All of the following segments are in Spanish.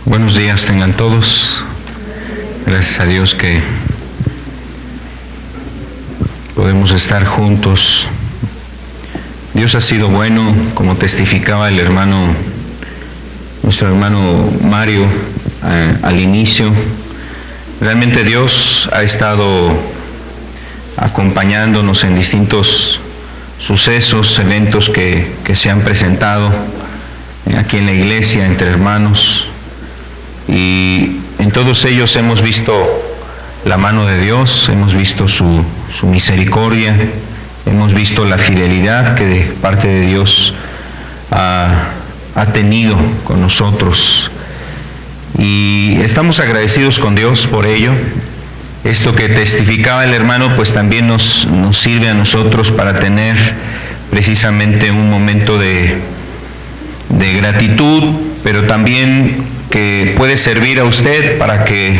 Buenos días tengan todos. Gracias a Dios que podemos estar juntos. Dios ha sido bueno, como testificaba nuestro hermano Mario al inicio. Realmente Dios ha estado acompañándonos en distintos sucesos, eventos que se han presentado aquí en la iglesia, entre hermanos. Y en todos ellos hemos visto la mano de Dios, hemos visto su misericordia, hemos visto la fidelidad que de parte de Dios ha tenido con nosotros. Y estamos agradecidos con Dios por ello. Esto que testificaba el hermano, pues también nos sirve a nosotros para tener precisamente un momento de gratitud, pero también que puede servir a usted para que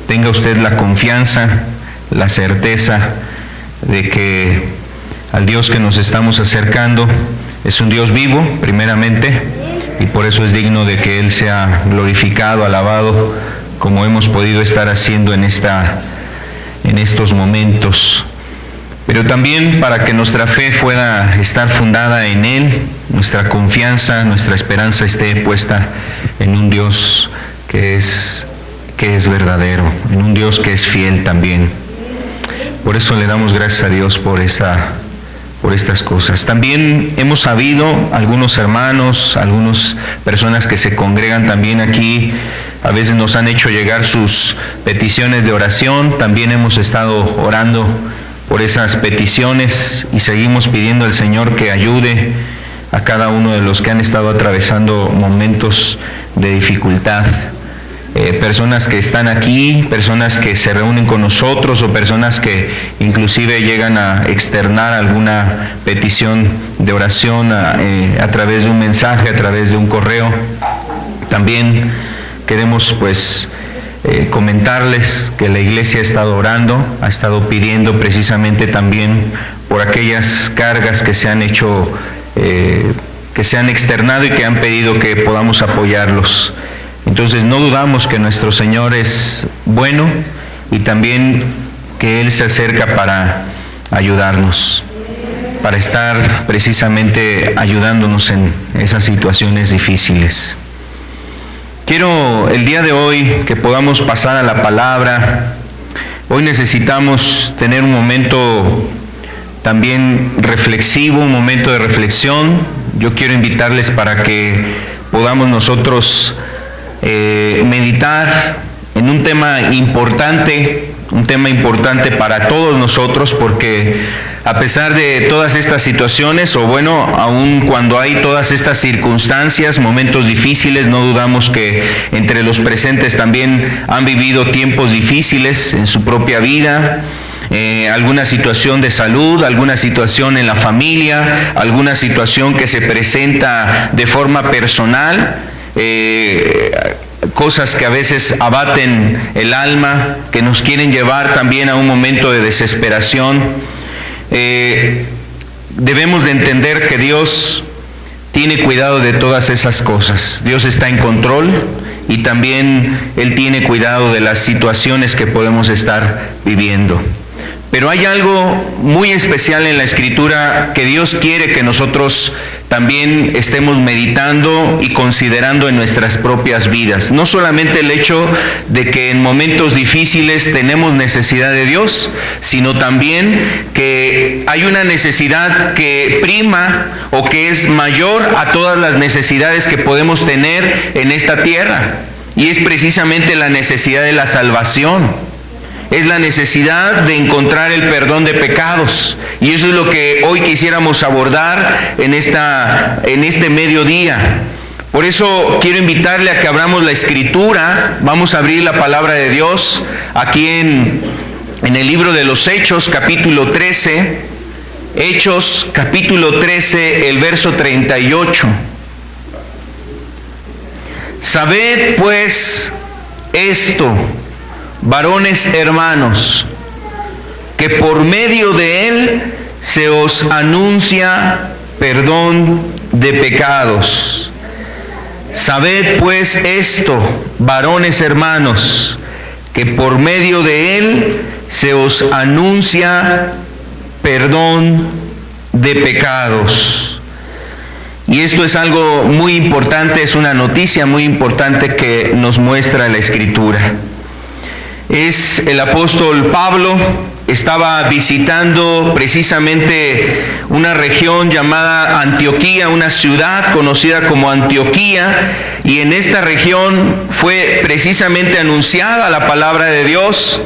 tenga usted la confianza, la certeza de que al Dios que nos estamos acercando es un Dios vivo, primeramente, y por eso es digno de que Él sea glorificado, alabado, como hemos podido estar haciendo en estos momentos. Pero también para que nuestra fe pueda estar fundada en Él, nuestra confianza, nuestra esperanza esté puesta en un Dios que es verdadero, en un Dios que es fiel también. Por eso le damos gracias a Dios por estas cosas. También hemos sabido, algunos hermanos, algunas personas que se congregan también aquí, a veces nos han hecho llegar sus peticiones de oración. También hemos estado orando por esas peticiones y seguimos pidiendo al Señor que ayude a cada uno de los que han estado atravesando momentos de dificultad. Personas que están aquí, personas que se reúnen con nosotros o personas que inclusive llegan a externar alguna petición de oración a través de un mensaje, a través de un correo. También queremos comentarles que la iglesia ha estado orando, ha estado pidiendo precisamente también por aquellas cargas que se han hecho, que se han externado y que han pedido que podamos apoyarlos. Entonces no dudamos que nuestro Señor es bueno y también que Él se acerca para ayudarnos, para estar precisamente ayudándonos en esas situaciones difíciles. Quiero el día de hoy que podamos pasar a la palabra. Hoy necesitamos tener un momento también reflexivo, un momento de reflexión. Yo quiero invitarles para que podamos nosotros meditar en un tema importante para todos nosotros, porque a pesar de todas estas situaciones, aun cuando hay todas estas circunstancias, momentos difíciles, no dudamos que entre los presentes también han vivido tiempos difíciles en su propia vida. Alguna situación de salud, alguna situación en la familia, alguna situación que se presenta de forma personal, cosas que a veces abaten el alma, que nos quieren llevar también a un momento de desesperación. Debemos de entender que Dios tiene cuidado de todas esas cosas. Dios está en control y también Él tiene cuidado de las situaciones que podemos estar viviendo. Pero hay algo muy especial en la Escritura que Dios quiere que nosotros también estemos meditando y considerando en nuestras propias vidas. No solamente el hecho de que en momentos difíciles tenemos necesidad de Dios, sino también que hay una necesidad que prima o que es mayor a todas las necesidades que podemos tener en esta tierra. Y es precisamente la necesidad de la salvación. Es la necesidad de encontrar el perdón de pecados. Y eso es lo que hoy quisiéramos abordar en este mediodía. Por eso quiero invitarle a que abramos la Escritura. Vamos a abrir la palabra de Dios aquí en el libro de los Hechos, capítulo 13. Hechos, capítulo 13, el verso 38. Sabed pues esto, varones hermanos, que por medio de Él se os anuncia perdón de pecados, Sabed pues esto, varones hermanos, que por medio de él se os anuncia perdón de pecados. Y esto es algo muy importante, es una noticia muy importante que nos muestra la Escritura. Es el apóstol Pablo, estaba visitando precisamente una región llamada Antioquía, una ciudad conocida como Antioquía, y en esta región fue precisamente anunciada la palabra de Dios.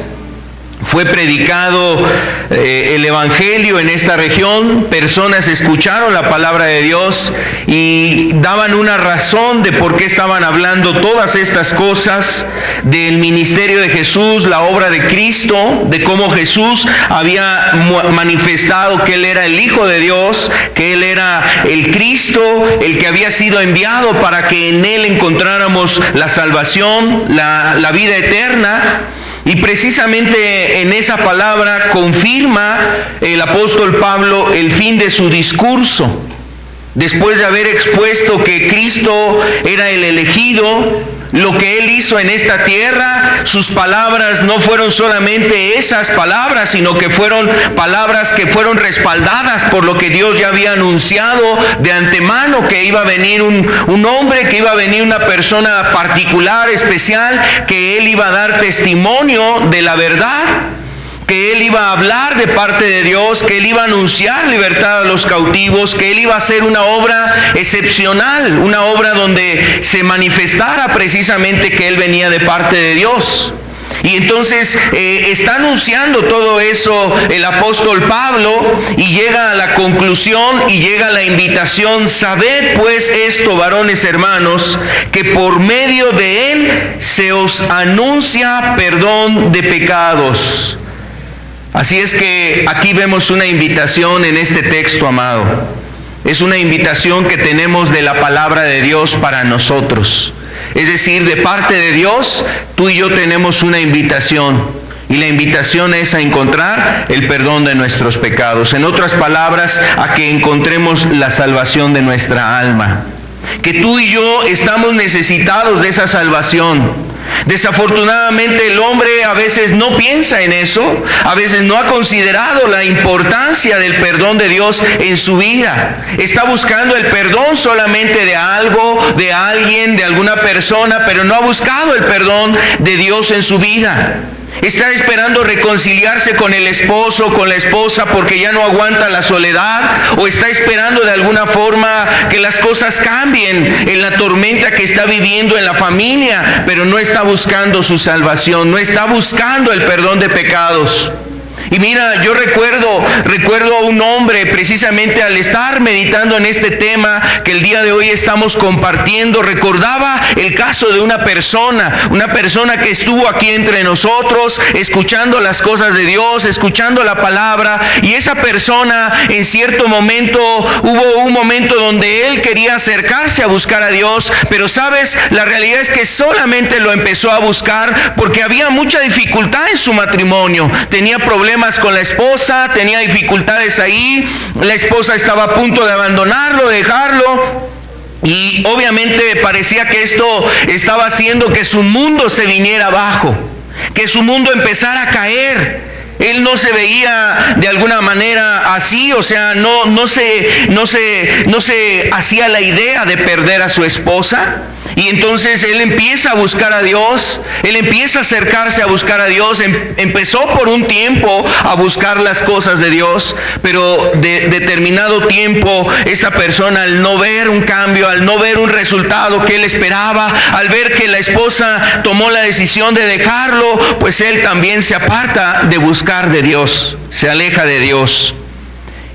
Fue predicado el Evangelio en esta región, personas escucharon la palabra de Dios y daban una razón de por qué estaban hablando todas estas cosas, del ministerio de Jesús, la obra de Cristo, de cómo Jesús había manifestado que Él era el Hijo de Dios, que Él era el Cristo, el que había sido enviado para que en Él encontráramos la salvación, la vida eterna. Y precisamente en esa palabra confirma el apóstol Pablo el fin de su discurso. Después de haber expuesto que Cristo era el elegido, lo que Él hizo en esta tierra, sus palabras no fueron solamente esas palabras, sino que fueron palabras que fueron respaldadas por lo que Dios ya había anunciado de antemano, que iba a venir un hombre, que iba a venir una persona particular, especial, que Él iba a dar testimonio de la verdad, que Él iba a hablar de parte de Dios, que Él iba a anunciar libertad a los cautivos, que Él iba a hacer una obra excepcional, una obra donde se manifestara precisamente que Él venía de parte de Dios. Y entonces está anunciando todo eso el apóstol Pablo y llega a la conclusión y llega a la invitación: sabed pues esto, varones hermanos, que por medio de Él se os anuncia perdón de pecados. Así es que aquí vemos una invitación en este texto, amado. Es una invitación que tenemos de la palabra de Dios para nosotros. Es decir, de parte de Dios, tú y yo tenemos una invitación. Y la invitación es a encontrar el perdón de nuestros pecados. En otras palabras, a que encontremos la salvación de nuestra alma. Que tú y yo estamos necesitados de esa salvación. Desafortunadamente el hombre a veces no piensa en eso, a veces no ha considerado la importancia del perdón de Dios en su vida. Está buscando el perdón solamente de algo, de alguien, de alguna persona, pero no ha buscado el perdón de Dios en su vida. Está esperando reconciliarse con el esposo, con la esposa, porque ya no aguanta la soledad, o está esperando de alguna forma que las cosas cambien en la tormenta que está viviendo en la familia, pero no está buscando su salvación, no está buscando el perdón de pecados. Y mira, yo recuerdo a un hombre, precisamente al estar meditando en este tema que el día de hoy estamos compartiendo, recordaba el caso de una persona que estuvo aquí entre nosotros, escuchando las cosas de Dios, escuchando la palabra, y esa persona en cierto momento, hubo un momento donde él quería acercarse a buscar a Dios, pero sabes, la realidad es que solamente lo empezó a buscar porque había mucha dificultad en su matrimonio, tenía problemas con la esposa, tenía dificultades ahí, la esposa estaba a punto de abandonarlo, dejarlo, y obviamente parecía que esto estaba haciendo que su mundo se viniera abajo, que su mundo empezara a caer. Él no se veía de alguna manera así, o sea, no se hacía la idea de perder a su esposa. Y entonces él empieza a buscar a Dios, él empieza a acercarse a buscar a Dios, empezó por un tiempo a buscar las cosas de Dios, pero de determinado tiempo esta persona, al no ver un cambio, al no ver un resultado que él esperaba, al ver que la esposa tomó la decisión de dejarlo, pues él también se aparta de buscar de Dios, se aleja de Dios.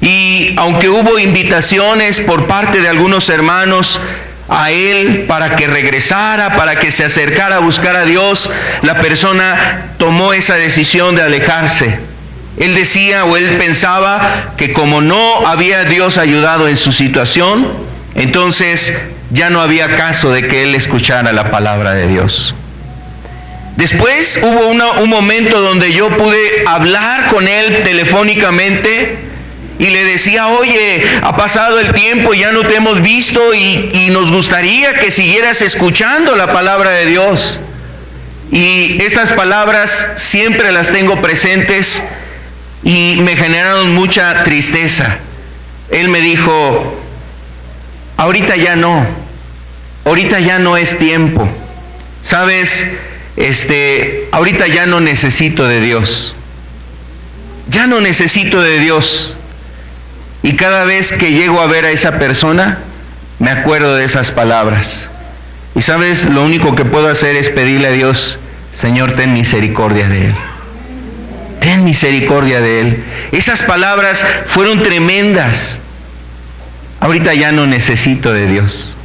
Y aunque hubo invitaciones por parte de algunos hermanos a él para que regresara, para que se acercara a buscar a Dios, la persona tomó esa decisión de alejarse. Él decía, o él pensaba, que como no había Dios ayudado en su situación, entonces ya no había caso de que él escuchara la palabra de Dios. Después hubo un momento donde yo pude hablar con él telefónicamente, y le decía, oye, ha pasado el tiempo, ya no te hemos visto y nos gustaría que siguieras escuchando la palabra de Dios. Y estas palabras siempre las tengo presentes y me generaron mucha tristeza. Él me dijo, ahorita ya no es tiempo. ¿Sabes? Ahorita ya no necesito de Dios. Ya no necesito de Dios. Y cada vez que llego a ver a esa persona, me acuerdo de esas palabras. Y sabes, lo único que puedo hacer es pedirle a Dios, Señor, ten misericordia de él. Ten misericordia de él. Esas palabras fueron tremendas. Ahorita ya no necesito de Dios.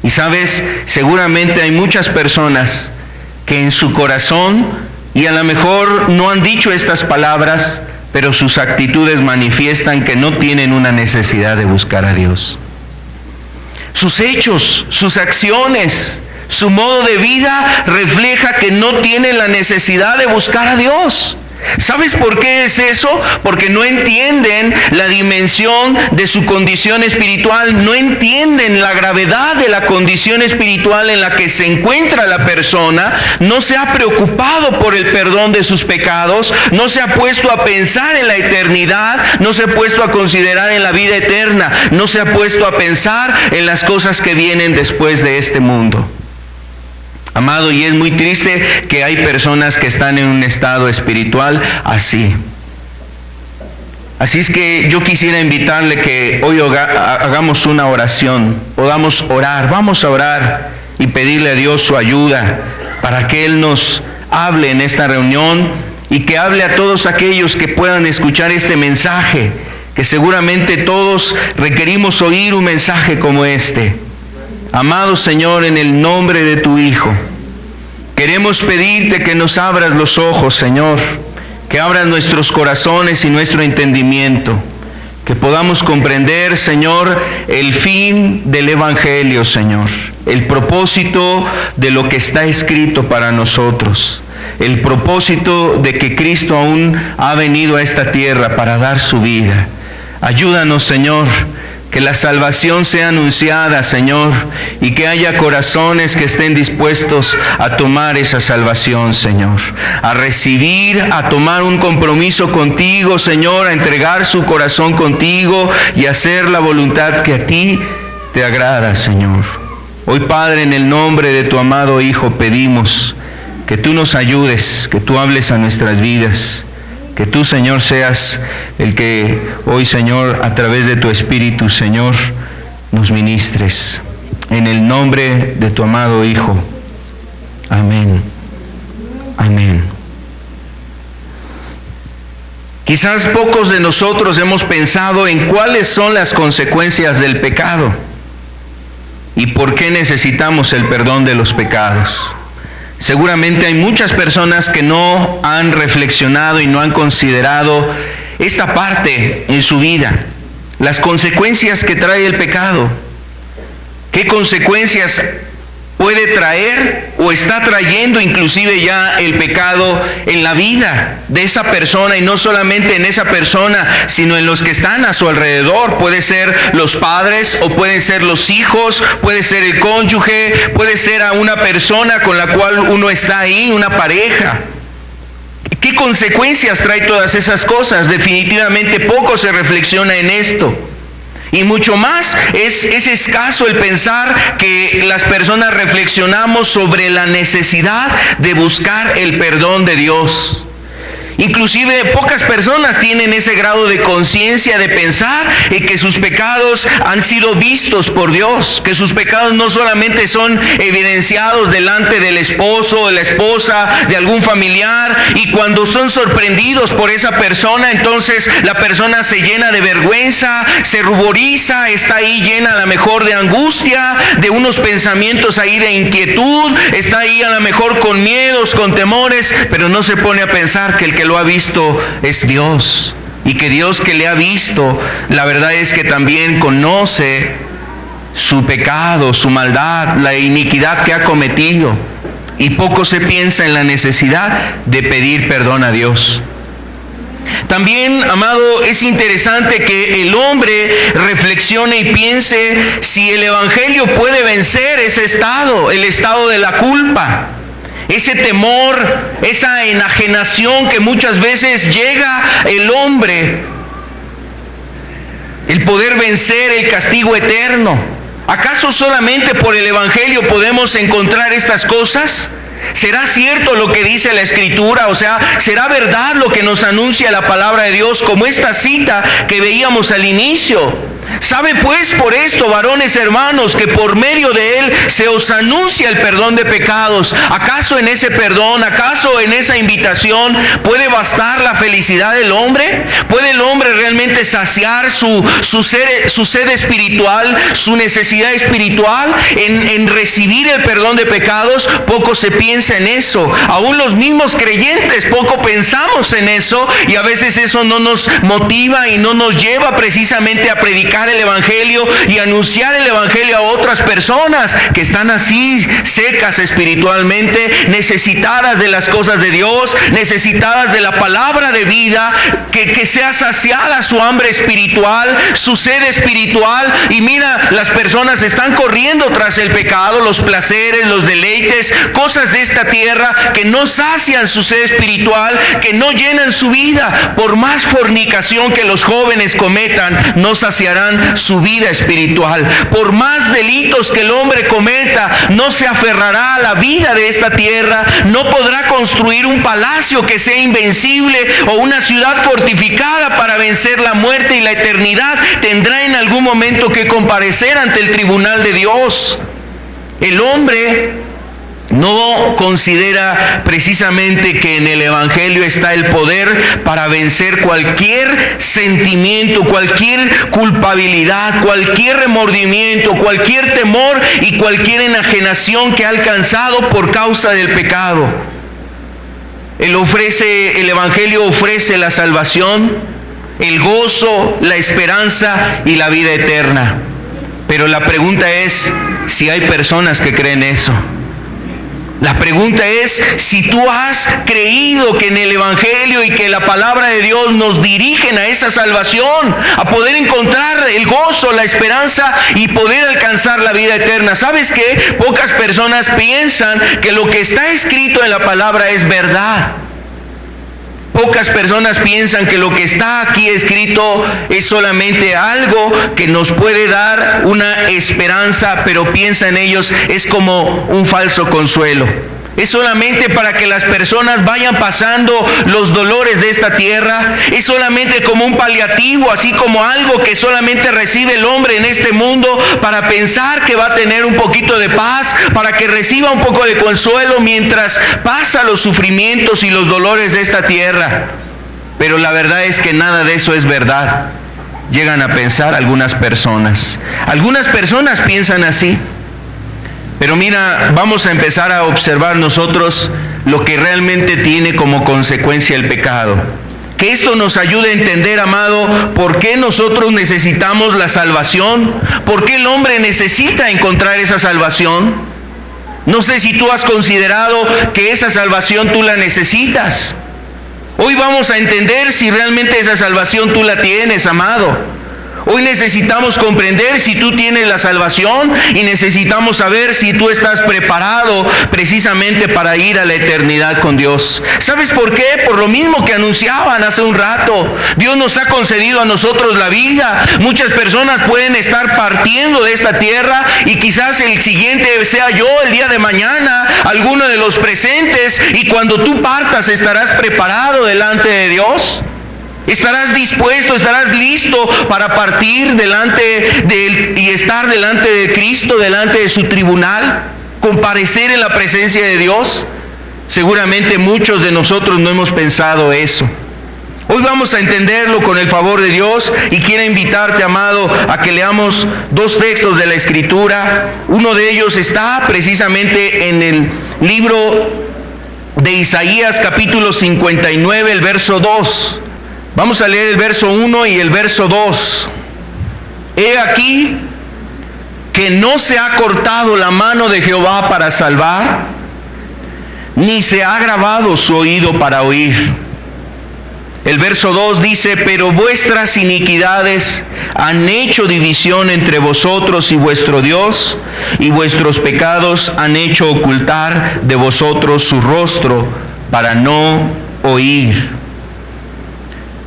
Y sabes, seguramente hay muchas personas que en su corazón, y a lo mejor no han dicho estas palabras, pero sus actitudes manifiestan que no tienen una necesidad de buscar a Dios. Sus hechos, sus acciones, su modo de vida refleja que no tienen la necesidad de buscar a Dios. ¿Sabes por qué es eso? Porque no entienden la dimensión de su condición espiritual, no entienden la gravedad de la condición espiritual en la que se encuentra la persona, no se ha preocupado por el perdón de sus pecados, no se ha puesto a pensar en la eternidad, no se ha puesto a considerar en la vida eterna, no se ha puesto a pensar en las cosas que vienen después de este mundo. Amado, y es muy triste que hay personas que están en un estado espiritual así. Así es que yo quisiera invitarle que hoy hagamos una oración, podamos orar, vamos a orar y pedirle a Dios su ayuda para que Él nos hable en esta reunión y que hable a todos aquellos que puedan escuchar este mensaje, que seguramente todos requerimos oír un mensaje como este. Amado Señor, en el nombre de tu Hijo, queremos pedirte que nos abras los ojos, Señor, que abras nuestros corazones y nuestro entendimiento, que podamos comprender, Señor, el fin del Evangelio, Señor, el propósito de lo que está escrito para nosotros, el propósito de que Cristo aún ha venido a esta tierra para dar su vida. Ayúdanos, Señor, que la salvación sea anunciada, Señor, y que haya corazones que estén dispuestos a tomar esa salvación, Señor, a recibir, a tomar un compromiso contigo, Señor, a entregar su corazón contigo y a hacer la voluntad que a ti te agrada, Señor. Hoy, Padre, en el nombre de tu amado Hijo, pedimos que tú nos ayudes, que tú hables a nuestras vidas, que tú, Señor, seas el que hoy, Señor, a través de tu Espíritu, Señor, nos ministres. En el nombre de tu amado Hijo. Amén. Amén. Quizás pocos de nosotros hemos pensado en cuáles son las consecuencias del pecado y por qué necesitamos el perdón de los pecados. Seguramente hay muchas personas que no han reflexionado y no han considerado esta parte en su vida, las consecuencias que trae el pecado. ¿Qué consecuencias puede traer o está trayendo inclusive ya el pecado en la vida de esa persona? Y no solamente en esa persona, sino en los que están a su alrededor. Puede ser los padres o pueden ser los hijos, puede ser el cónyuge, puede ser a una persona con la cual uno está ahí, una pareja. ¿Qué consecuencias trae todas esas cosas? Definitivamente poco se reflexiona en esto. Y mucho más es escaso el pensar que las personas reflexionamos sobre la necesidad de buscar el perdón de Dios. Inclusive pocas personas tienen ese grado de conciencia de pensar en que sus pecados han sido vistos por Dios, que sus pecados no solamente son evidenciados delante del esposo o de la esposa, de algún familiar, y cuando son sorprendidos por esa persona, entonces la persona se llena de vergüenza, se ruboriza, está ahí llena a lo mejor de angustia, de unos pensamientos ahí de inquietud, está ahí a lo mejor con miedos, con temores, pero no se pone a pensar que el que lo ha visto es Dios, y que Dios que le ha visto, la verdad es que también conoce su pecado, su maldad, la iniquidad que ha cometido, y poco se piensa en la necesidad de pedir perdón a Dios. También, amado, es interesante que el hombre reflexione y piense si el Evangelio puede vencer ese estado, el estado de la culpa, ese temor, esa enajenación que muchas veces llega el hombre, el poder vencer el castigo eterno. ¿Acaso solamente por el Evangelio podemos encontrar estas cosas? ¿Será cierto lo que dice la Escritura? O sea, ¿será verdad lo que nos anuncia la palabra de Dios, como esta cita que veíamos al inicio? ¿Sabe pues por esto, varones hermanos, que por medio de él se os anuncia el perdón de pecados? ¿Acaso en ese perdón, acaso en esa invitación puede bastar la felicidad del hombre? ¿Puede el hombre realmente saciar su sed espiritual, su necesidad espiritual en recibir el perdón de pecados? Poco se piensa en eso. Aún los mismos creyentes poco pensamos en eso, y a veces eso no nos motiva y no nos lleva precisamente a predicar el Evangelio y anunciar el Evangelio a otras personas que están así secas espiritualmente, necesitadas de las cosas de Dios, necesitadas de la palabra de vida, que sea saciada su hambre espiritual, su sed espiritual. Y mira, las personas están corriendo tras el pecado, los placeres, los deleites, cosas de esta tierra que no sacian su sed espiritual, que no llenan su vida. Por más fornicación que los jóvenes cometan, no saciarán su vida espiritual. Por más delitos que el hombre cometa, no se aferrará a la vida de esta tierra, no podrá construir un palacio que sea invencible o una ciudad fortificada para vencer la muerte y la eternidad. Tendrá en algún momento que comparecer ante el tribunal de Dios. El hombre no considera precisamente que en el Evangelio está el poder para vencer cualquier sentimiento, cualquier culpabilidad, cualquier remordimiento, cualquier temor y cualquier enajenación que ha alcanzado por causa del pecado. El Evangelio ofrece la salvación, el gozo, la esperanza y la vida eterna. Pero la pregunta es si hay personas que creen eso. La pregunta es si tú has creído que en el Evangelio y que la palabra de Dios nos dirigen a esa salvación, a poder encontrar el gozo, la esperanza y poder alcanzar la vida eterna. ¿Sabes qué? Pocas personas piensan que lo que está escrito en la palabra es verdad. Pocas personas piensan que lo que está aquí escrito es solamente algo que nos puede dar una esperanza, pero piensa en ellos es como un falso consuelo. Es solamente para que las personas vayan pasando los dolores de esta tierra. Es solamente como un paliativo, así como algo que solamente recibe el hombre en este mundo para pensar que va a tener un poquito de paz, para que reciba un poco de consuelo mientras pasa los sufrimientos y los dolores de esta tierra. Pero la verdad es que nada de eso es verdad. Llegan a pensar algunas personas. Algunas personas piensan así. Pero mira, vamos a empezar a observar nosotros lo que realmente tiene como consecuencia el pecado. Que esto nos ayude a entender, amado, por qué nosotros necesitamos la salvación, por qué el hombre necesita encontrar esa salvación. No sé si tú has considerado que esa salvación tú la necesitas. Hoy vamos a entender si realmente esa salvación tú la tienes, amado. Hoy necesitamos comprender si tú tienes la salvación y necesitamos saber si tú estás preparado precisamente para ir a la eternidad con Dios. ¿Sabes por qué? Por lo mismo que anunciaban hace un rato. Dios nos ha concedido a nosotros la vida. Muchas personas pueden estar partiendo de esta tierra y quizás el siguiente sea yo el día de mañana, alguno de los presentes, y cuando tú partas estarás preparado delante de Dios. ¿Estarás dispuesto, estarás listo para partir delante de Él y estar delante de Cristo, delante de su tribunal, comparecer en la presencia de Dios? Seguramente muchos de nosotros no hemos pensado eso. Hoy vamos a entenderlo con el favor de Dios y quiero invitarte, amado, a que leamos dos textos de la Escritura. Uno de ellos está precisamente en el libro de Isaías, capítulo 59, el verso 2. Vamos a leer el verso 1 y el verso 2. He aquí que no se ha cortado la mano de Jehová para salvar, ni se ha agravado su oído para oír. El verso 2 dice: pero vuestras iniquidades han hecho división entre vosotros y vuestro Dios, y vuestros pecados han hecho ocultar de vosotros su rostro para no oír.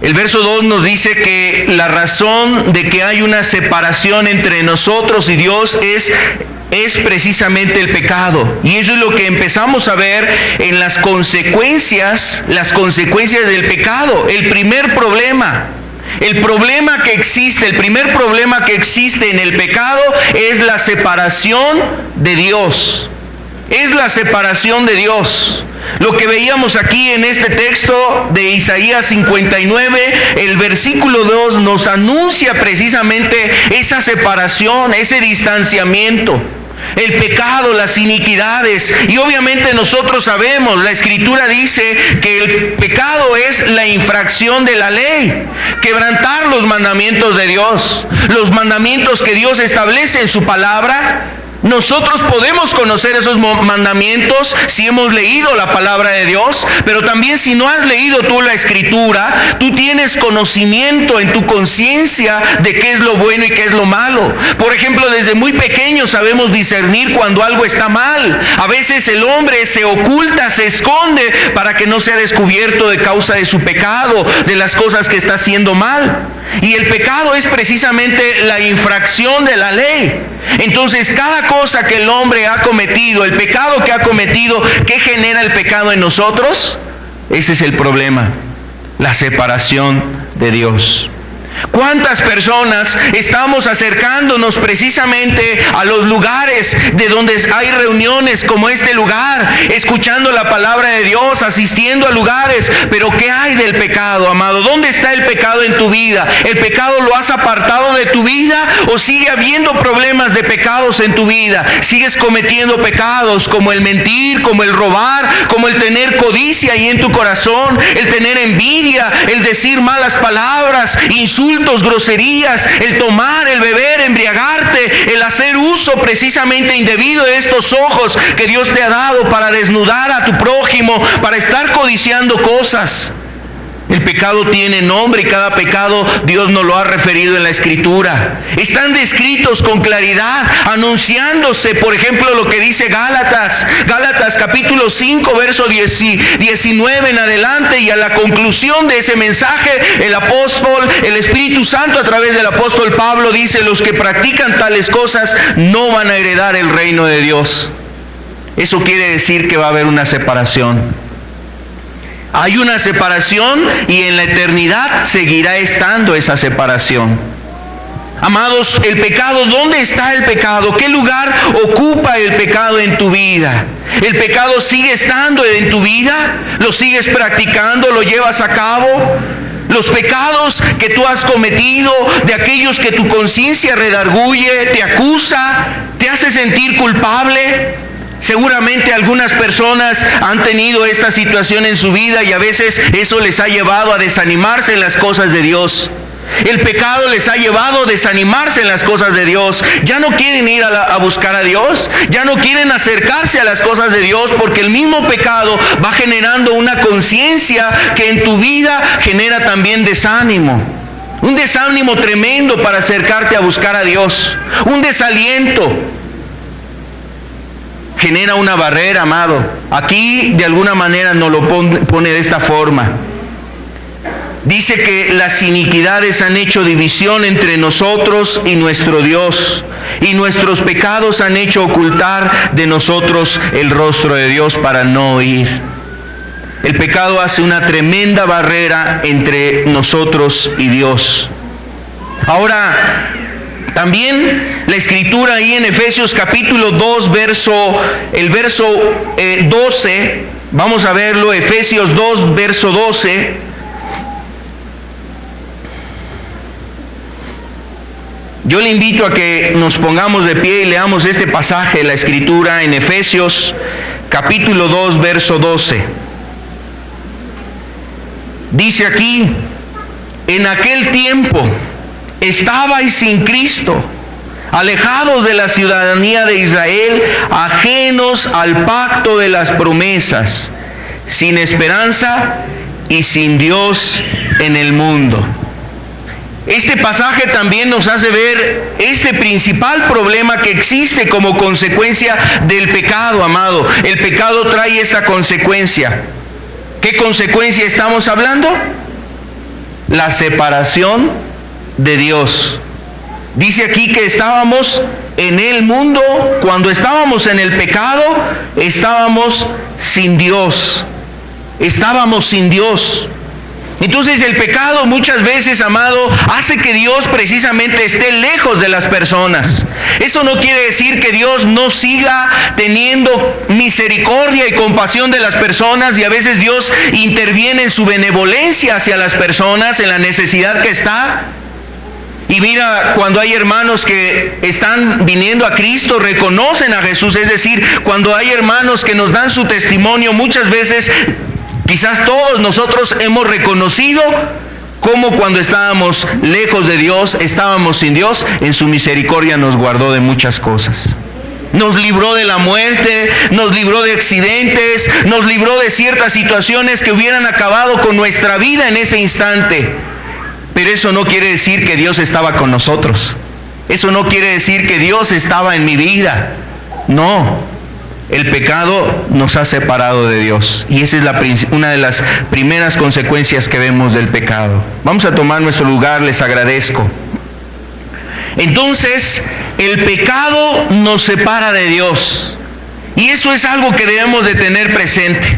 El verso 2 nos dice que la razón de que hay una separación entre nosotros y Dios es precisamente el pecado. Y eso es lo que empezamos a ver en las consecuencias del pecado. El primer problema que existe en el pecado es la separación de Dios. Es la separación de Dios. Lo que veíamos aquí en este texto de Isaías 59, el versículo 2 nos anuncia precisamente esa separación, ese distanciamiento. El pecado, las iniquidades. Y obviamente nosotros sabemos, la Escritura dice que el pecado es la infracción de la ley, quebrantar los mandamientos de Dios, los mandamientos que Dios establece en su palabra. Nosotros podemos conocer esos mandamientos si hemos leído la palabra de Dios, pero también si no has leído tú la Escritura, tú tienes conocimiento en tu conciencia de qué es lo bueno y qué es lo malo. Por ejemplo, desde muy pequeños sabemos discernir cuando algo está mal. A veces el hombre se oculta, se esconde para que no sea descubierto de causa de su pecado, de las cosas que está haciendo mal. Y el pecado es precisamente la infracción de la ley. Entonces, cada cosa que el hombre ha cometido, el pecado que ha cometido, ¿qué genera el pecado en nosotros? Ese es el problema, la separación de Dios. ¿Cuántas personas estamos acercándonos precisamente a los lugares de donde hay reuniones como este lugar, escuchando la palabra de Dios, asistiendo a lugares? Pero ¿qué hay del pecado, amado? ¿Dónde está el pecado en tu vida? ¿El pecado lo has apartado de tu vida o sigue habiendo problemas de pecados en tu vida? ¿Sigues cometiendo pecados como el mentir, como el robar, como el tener codicia ahí en tu corazón, el tener envidia, el decir malas palabras, insultos, groserías, el tomar, el beber, embriagarte, el hacer uso precisamente indebido de estos ojos que Dios te ha dado para desnudar a tu prójimo, para estar codiciando cosas? El pecado tiene nombre y cada pecado Dios nos lo ha referido en la Escritura. Están descritos con claridad, anunciándose, por ejemplo, lo que dice Gálatas capítulo 5, verso 19 en adelante, y a la conclusión de ese mensaje, el Espíritu Santo a través del apóstol Pablo dice: los que practican tales cosas no van a heredar el reino de Dios. Eso quiere decir que va a haber una separación. Hay una separación y en la eternidad seguirá estando esa separación. Amados, el pecado, ¿dónde está el pecado? ¿Qué lugar ocupa el pecado en tu vida? ¿El pecado sigue estando en tu vida? ¿Lo sigues practicando? ¿Lo llevas a cabo? Los pecados que tú has cometido, de aquellos que tu conciencia redarguye, te acusa, te hace sentir culpable. Seguramente algunas personas han tenido esta situación en su vida y a veces eso les ha llevado a desanimarse en las cosas de Dios. El pecado les ha llevado a desanimarse en las cosas de Dios. Ya no quieren ir a buscar a Dios, ya no quieren acercarse a las cosas de Dios, porque el mismo pecado va generando una conciencia que en tu vida genera también desánimo. Un desánimo tremendo para acercarte a buscar a Dios. Un desaliento. Genera una barrera, amado. Aquí de alguna manera nos lo pone de esta forma. Dice que las iniquidades han hecho división entre nosotros y nuestro Dios, y nuestros pecados han hecho ocultar de nosotros el rostro de Dios para no oír. El pecado hace una tremenda barrera entre nosotros y Dios. Ahora, también la Escritura ahí en Efesios capítulo 2, el verso 12, vamos a verlo, Efesios 2, verso 12. Yo le invito a que nos pongamos de pie y leamos este pasaje de la Escritura en Efesios capítulo 2, verso 12. Dice aquí: en aquel tiempo estabais sin Cristo, alejados de la ciudadanía de Israel, ajenos al pacto de las promesas, sin esperanza y sin Dios en el mundo. Este pasaje también nos hace ver este principal problema que existe como consecuencia del pecado, amado. El pecado trae esta consecuencia. ¿Qué consecuencia estamos hablando? La separación de Dios. Dice aquí que estábamos en el mundo, cuando estábamos en el pecado, estábamos sin Dios. Estábamos sin Dios. Entonces el pecado muchas veces, amado, hace que Dios precisamente esté lejos de las personas. Eso no quiere decir que Dios no siga teniendo misericordia y compasión de las personas, y a veces Dios interviene en su benevolencia hacia las personas, en la necesidad que está. Y mira, cuando hay hermanos que están viniendo a Cristo, reconocen a Jesús, es decir, cuando hay hermanos que nos dan su testimonio, muchas veces, quizás todos nosotros hemos reconocido cómo cuando estábamos lejos de Dios, estábamos sin Dios, en su misericordia nos guardó de muchas cosas. Nos libró de la muerte, nos libró de accidentes, nos libró de ciertas situaciones que hubieran acabado con nuestra vida en ese instante. Pero eso no quiere decir que Dios estaba con nosotros. Eso no quiere decir que Dios estaba en mi vida. No, el pecado nos ha separado de Dios. Y esa es una de las primeras consecuencias que vemos del pecado. Vamos a tomar nuestro lugar, les agradezco. Entonces, el pecado nos separa de Dios. Y eso es algo que debemos de tener presente.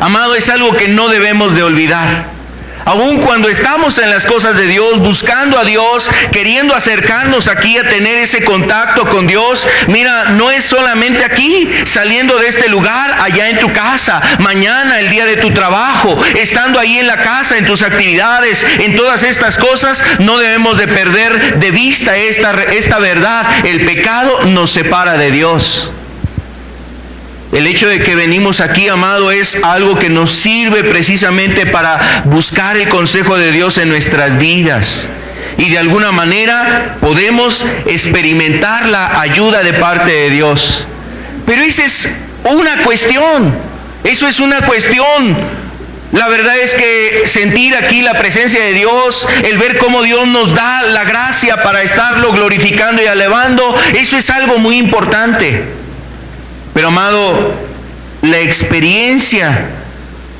Amado, es algo que no debemos de olvidar. Aun cuando estamos en las cosas de Dios, buscando a Dios, queriendo acercarnos aquí a tener ese contacto con Dios, mira, no es solamente aquí, saliendo de este lugar, allá en tu casa, mañana, el día de tu trabajo, estando ahí en la casa, en tus actividades, en todas estas cosas, no debemos de perder de vista esta verdad. El pecado nos separa de Dios. El hecho de que venimos aquí, amado, es algo que nos sirve precisamente para buscar el consejo de Dios en nuestras vidas. Y de alguna manera podemos experimentar la ayuda de parte de Dios. Pero esa es una cuestión. Eso es una cuestión. La verdad es que sentir aquí la presencia de Dios, el ver cómo Dios nos da la gracia para estarlo glorificando y alabando, eso es algo muy importante. Pero, amado, la experiencia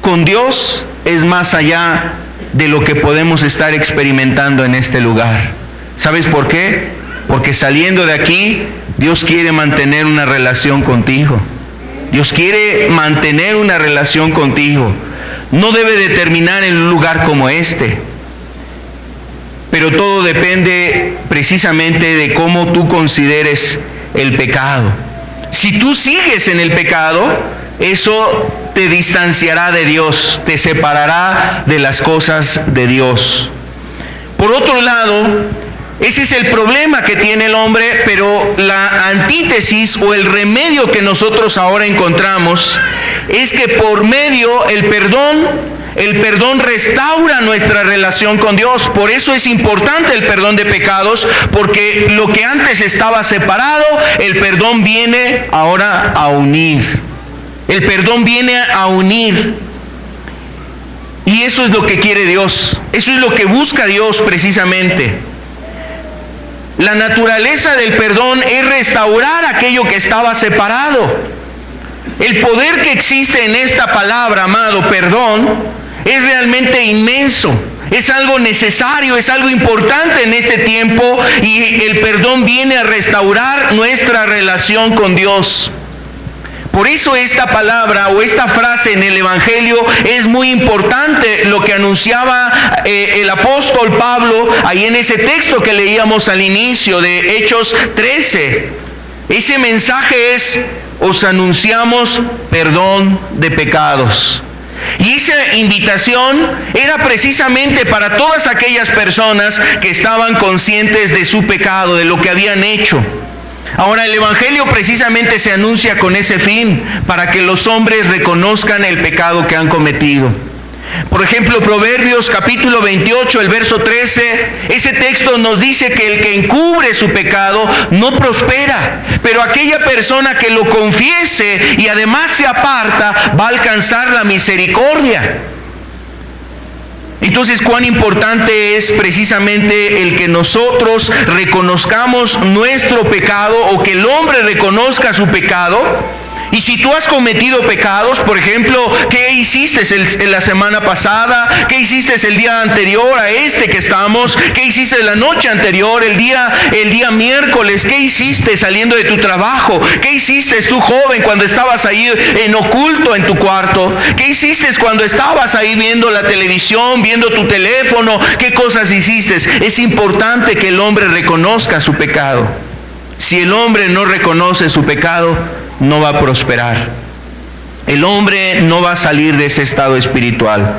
con Dios es más allá de lo que podemos estar experimentando en este lugar. ¿Sabes por qué? Porque saliendo de aquí, Dios quiere mantener una relación contigo. Dios quiere mantener una relación contigo. No debe de terminar en un lugar como este. Pero todo depende precisamente de cómo tú consideres el pecado. Si tú sigues en el pecado, eso te distanciará de Dios, te separará de las cosas de Dios. Por otro lado, ese es el problema que tiene el hombre, pero la antítesis o el remedio que nosotros ahora encontramos es que por medio el perdón restaura nuestra relación con Dios. Por eso es importante el perdón de pecados, porque lo que antes estaba separado, el perdón viene ahora a unir. El perdón viene a unir. Y eso es lo que quiere Dios. Eso es lo que busca Dios precisamente. La naturaleza del perdón es restaurar aquello que estaba separado. El poder que existe en esta palabra, amado, perdón, es realmente inmenso. Es algo necesario, es algo importante en este tiempo, y el perdón viene a restaurar nuestra relación con Dios. Por eso esta palabra o esta frase en el Evangelio es muy importante, lo que anunciaba el apóstol Pablo ahí en ese texto que leíamos al inicio de Hechos 13. Ese mensaje es: os anunciamos perdón de pecados. Y esa invitación era precisamente para todas aquellas personas que estaban conscientes de su pecado, de lo que habían hecho. Ahora, el Evangelio precisamente se anuncia con ese fin, para que los hombres reconozcan el pecado que han cometido. Por ejemplo, Proverbios capítulo 28, el verso 13, ese texto nos dice que el que encubre su pecado no prospera, pero aquella persona que lo confiese y además se aparta va a alcanzar la misericordia. Entonces, cuán importante es precisamente el que nosotros reconozcamos nuestro pecado, o que el hombre reconozca su pecado. Y si tú has cometido pecados, por ejemplo, ¿qué hiciste en la semana pasada? ¿Qué hiciste el día anterior a este que estamos? ¿Qué hiciste la noche anterior, el día miércoles? ¿Qué hiciste saliendo de tu trabajo? ¿Qué hiciste tú, joven, cuando estabas ahí en oculto en tu cuarto? ¿Qué hiciste cuando estabas ahí viendo la televisión, viendo tu teléfono? ¿Qué cosas hiciste? Es importante que el hombre reconozca su pecado. Si el hombre no reconoce su pecado, no va a prosperar. El hombre no va a salir de ese estado espiritual.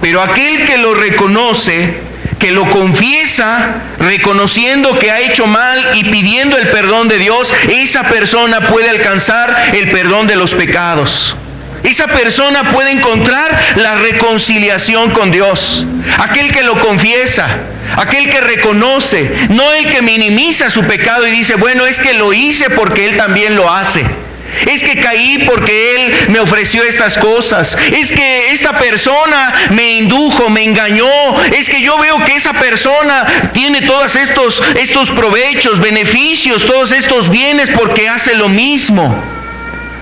Pero aquel que lo reconoce, que lo confiesa, reconociendo que ha hecho mal y pidiendo el perdón de Dios, esa persona puede alcanzar el perdón de los pecados. Esa persona puede encontrar la reconciliación con Dios. Aquel que lo confiesa, aquel que reconoce, no el que minimiza su pecado y dice, bueno, es que lo hice porque él también lo hace. Es que caí porque él me ofreció estas cosas. Es que esta persona me indujo, me engañó. Es que yo veo que esa persona tiene todos estos provechos, beneficios, todos estos bienes porque hace lo mismo.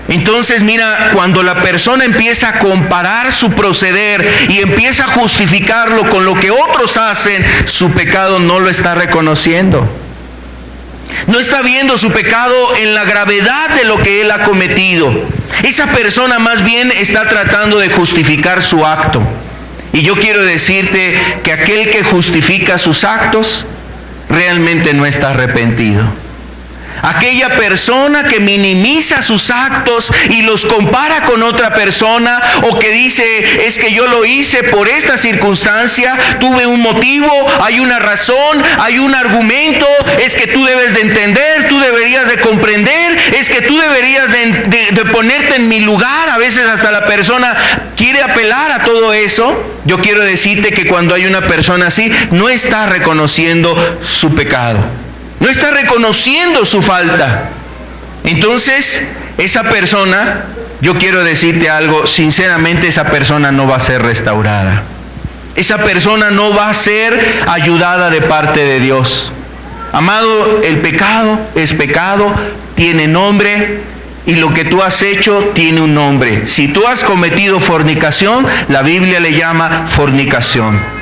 Entonces, mira, cuando la persona empieza a comparar su proceder y empieza a justificarlo con lo que otros hacen, su pecado no lo está reconociendo. No está viendo su pecado en la gravedad de lo que él ha cometido. Esa persona más bien está tratando de justificar su acto. Y yo quiero decirte que aquel que justifica sus actos realmente no está arrepentido. Aquella persona que minimiza sus actos y los compara con otra persona, o que dice, es que yo lo hice por esta circunstancia, tuve un motivo, hay una razón, hay un argumento, es que tú debes de entender, tú deberías de comprender, es que tú deberías de ponerte en mi lugar. A veces hasta la persona quiere apelar a todo eso. Yo quiero decirte que cuando hay una persona así, no está reconociendo su pecado. No está reconociendo su falta. Entonces, esa persona, yo quiero decirte algo, sinceramente esa persona no va a ser restaurada. Esa persona no va a ser ayudada de parte de Dios. Amado, el pecado es pecado, tiene nombre, y lo que tú has hecho tiene un nombre. Si tú has cometido fornicación, la Biblia le llama fornicación.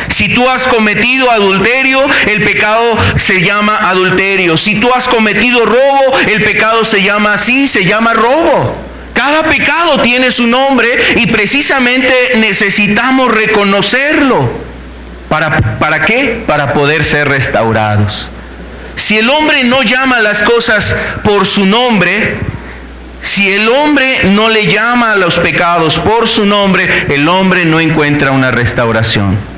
Si tú has cometido adulterio, el pecado se llama adulterio. Si tú has cometido robo, el pecado se llama así, se llama robo. Cada pecado tiene su nombre y precisamente necesitamos reconocerlo. ¿Para qué? Para poder ser restaurados. Si el hombre no llama las cosas por su nombre, si el hombre no le llama a los pecados por su nombre, el hombre no encuentra una restauración.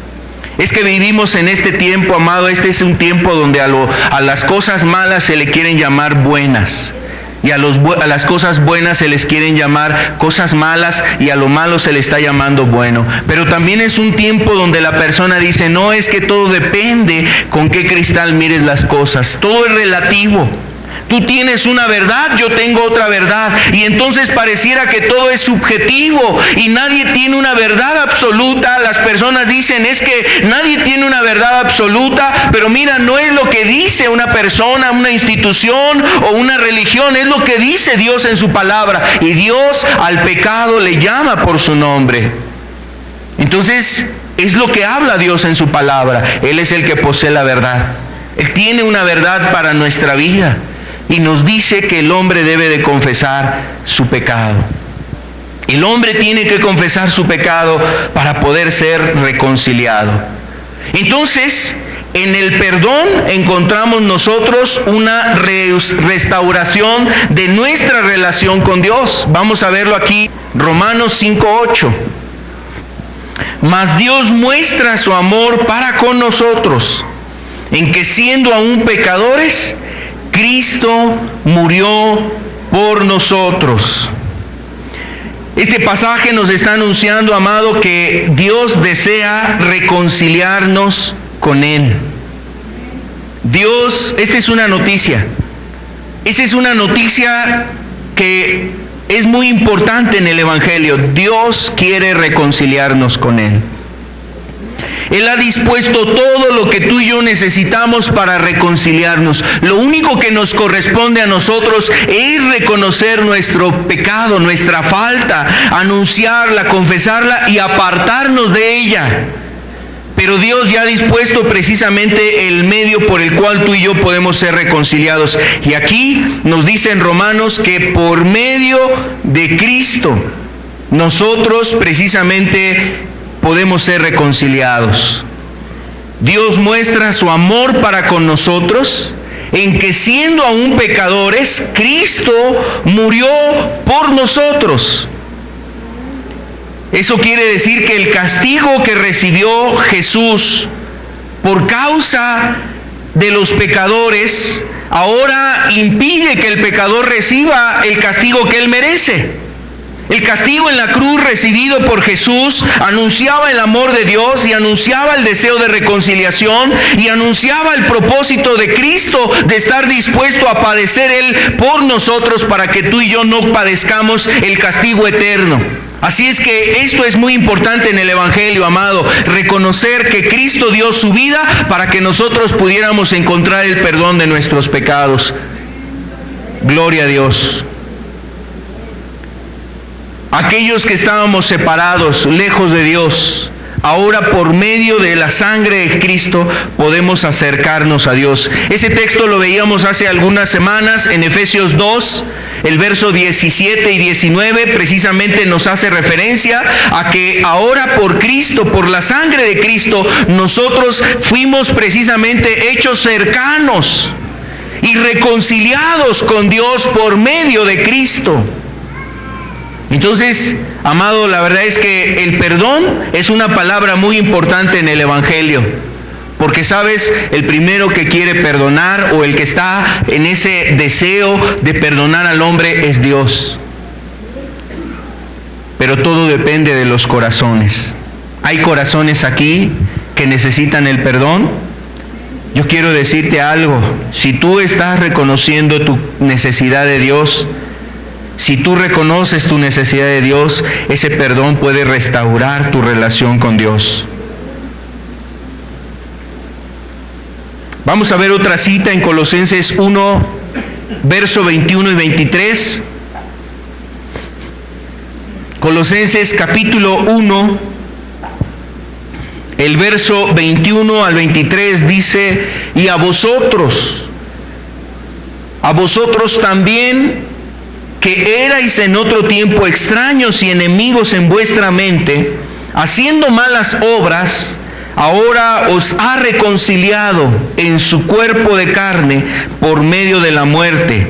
Es que vivimos en este tiempo, amado, este es un tiempo donde a las cosas malas se le quieren llamar buenas. Y a las cosas buenas se les quieren llamar cosas malas, y a lo malo se le está llamando bueno. Pero también es un tiempo donde la persona dice, no, es que todo depende con qué cristal mires las cosas. Todo es relativo. Tú tienes una verdad, yo tengo otra verdad. Y entonces pareciera que todo es subjetivo y nadie tiene una verdad absoluta. Las personas dicen, es que nadie tiene una verdad absoluta. Pero mira, no es lo que dice una persona, una institución o una religión. Es lo que dice Dios en su palabra. Y Dios al pecado le llama por su nombre. Entonces, es lo que habla Dios en su palabra. Él es el que posee la verdad. Él tiene una verdad para nuestra vida. Y nos dice que el hombre debe de confesar su pecado. El hombre tiene que confesar su pecado para poder ser reconciliado. Entonces, en el perdón encontramos nosotros una restauración de nuestra relación con Dios. Vamos a verlo aquí, Romanos 5:8. Mas Dios muestra su amor para con nosotros, en que siendo aún pecadores, Cristo murió por nosotros. Este pasaje nos está anunciando, amado, que Dios desea reconciliarnos con Él. Dios, esta es una noticia. Esta es una noticia que es muy importante en el Evangelio. Dios quiere reconciliarnos con Él. Él ha dispuesto todo lo que tú y yo necesitamos para reconciliarnos. Lo único que nos corresponde a nosotros es reconocer nuestro pecado, nuestra falta, anunciarla, confesarla y apartarnos de ella. Pero Dios ya ha dispuesto precisamente el medio por el cual tú y yo podemos ser reconciliados. Y aquí nos dice en Romanos que por medio de Cristo nosotros precisamente podemos ser reconciliados. Dios muestra su amor para con nosotros en que siendo aún pecadores, Cristo murió por nosotros. Eso quiere decir que el castigo que recibió Jesús por causa de los pecadores, ahora impide que el pecador reciba el castigo que él merece. El castigo en la cruz recibido por Jesús anunciaba el amor de Dios y anunciaba el deseo de reconciliación y anunciaba el propósito de Cristo de estar dispuesto a padecer Él por nosotros para que tú y yo no padezcamos el castigo eterno. Así es que esto es muy importante en el Evangelio, amado, reconocer que Cristo dio su vida para que nosotros pudiéramos encontrar el perdón de nuestros pecados. Gloria a Dios. Aquellos que estábamos separados, lejos de Dios, ahora por medio de la sangre de Cristo podemos acercarnos a Dios. Ese texto lo veíamos hace algunas semanas en Efesios 2, el verso 17 y 19, precisamente nos hace referencia a que ahora por Cristo, por la sangre de Cristo, nosotros fuimos precisamente hechos cercanos y reconciliados con Dios por medio de Cristo. Entonces, amado, la verdad es que el perdón es una palabra muy importante en el Evangelio. Porque sabes, el primero que quiere perdonar o el que está en ese deseo de perdonar al hombre es Dios. Pero todo depende de los corazones. Hay corazones aquí que necesitan el perdón. Yo quiero decirte algo. Si tú estás reconociendo tu necesidad de Dios, si tú reconoces tu necesidad de Dios, ese perdón puede restaurar tu relación con Dios. Vamos a ver otra cita en Colosenses 1, verso 21 y 23. Colosenses capítulo 1, el verso 21 al 23 dice: y a vosotros también, que erais en otro tiempo extraños y enemigos en vuestra mente, haciendo malas obras, ahora os ha reconciliado en su cuerpo de carne por medio de la muerte,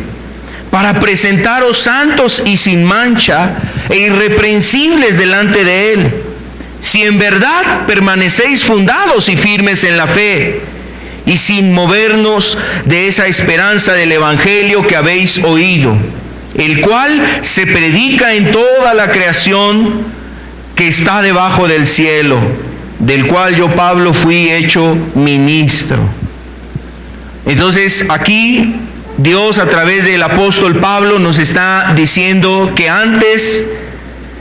para presentaros santos y sin mancha e irreprensibles delante de Él, si en verdad permanecéis fundados y firmes en la fe, y sin movernos de esa esperanza del Evangelio que habéis oído, el cual se predica en toda la creación que está debajo del cielo, del cual yo, Pablo, fui hecho ministro. Entonces, aquí Dios, a través del apóstol Pablo, nos está diciendo que antes,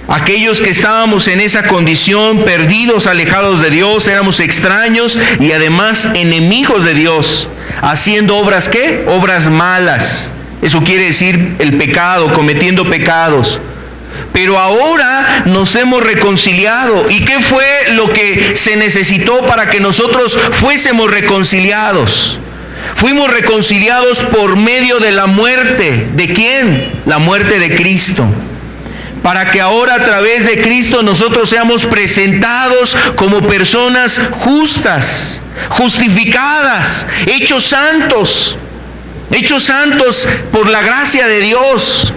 aquellos que estábamos en esa condición, perdidos, alejados de Dios, éramos extraños y además enemigos de Dios, haciendo obras, ¿qué? Obras malas. Eso quiere decir el pecado, cometiendo pecados. Pero ahora nos hemos reconciliado. ¿Y qué fue lo que se necesitó para que nosotros fuésemos reconciliados? Fuimos reconciliados por medio de la muerte. ¿De quién? La muerte de Cristo. Para que ahora a través de Cristo nosotros seamos presentados como personas justas, justificadas, hechos santos por la gracia de Dios,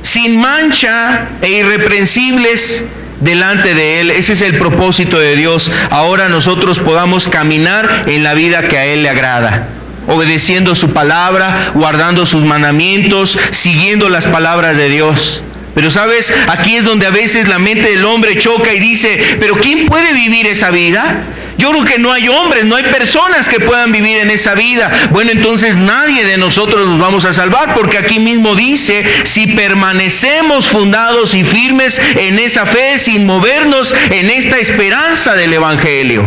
sin mancha e irreprensibles delante de Él. Ese es el propósito de Dios. Ahora nosotros podamos caminar en la vida que a Él le agrada, obedeciendo su palabra, guardando sus mandamientos, siguiendo las palabras de Dios. Pero sabes, aquí es donde a veces la mente del hombre choca y dice, ¿pero quién puede vivir esa vida? Yo creo que no hay hombres, no hay personas que puedan vivir en esa vida. Bueno, entonces nadie de nosotros nos vamos a salvar, porque aquí mismo dice, si permanecemos fundados y firmes en esa fe, sin movernos en esta esperanza del Evangelio.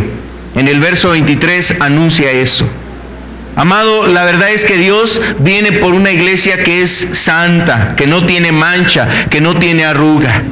En el verso 23 anuncia eso. Amado, la verdad es que Dios viene por una iglesia que es santa, que no tiene mancha, que no tiene arruga.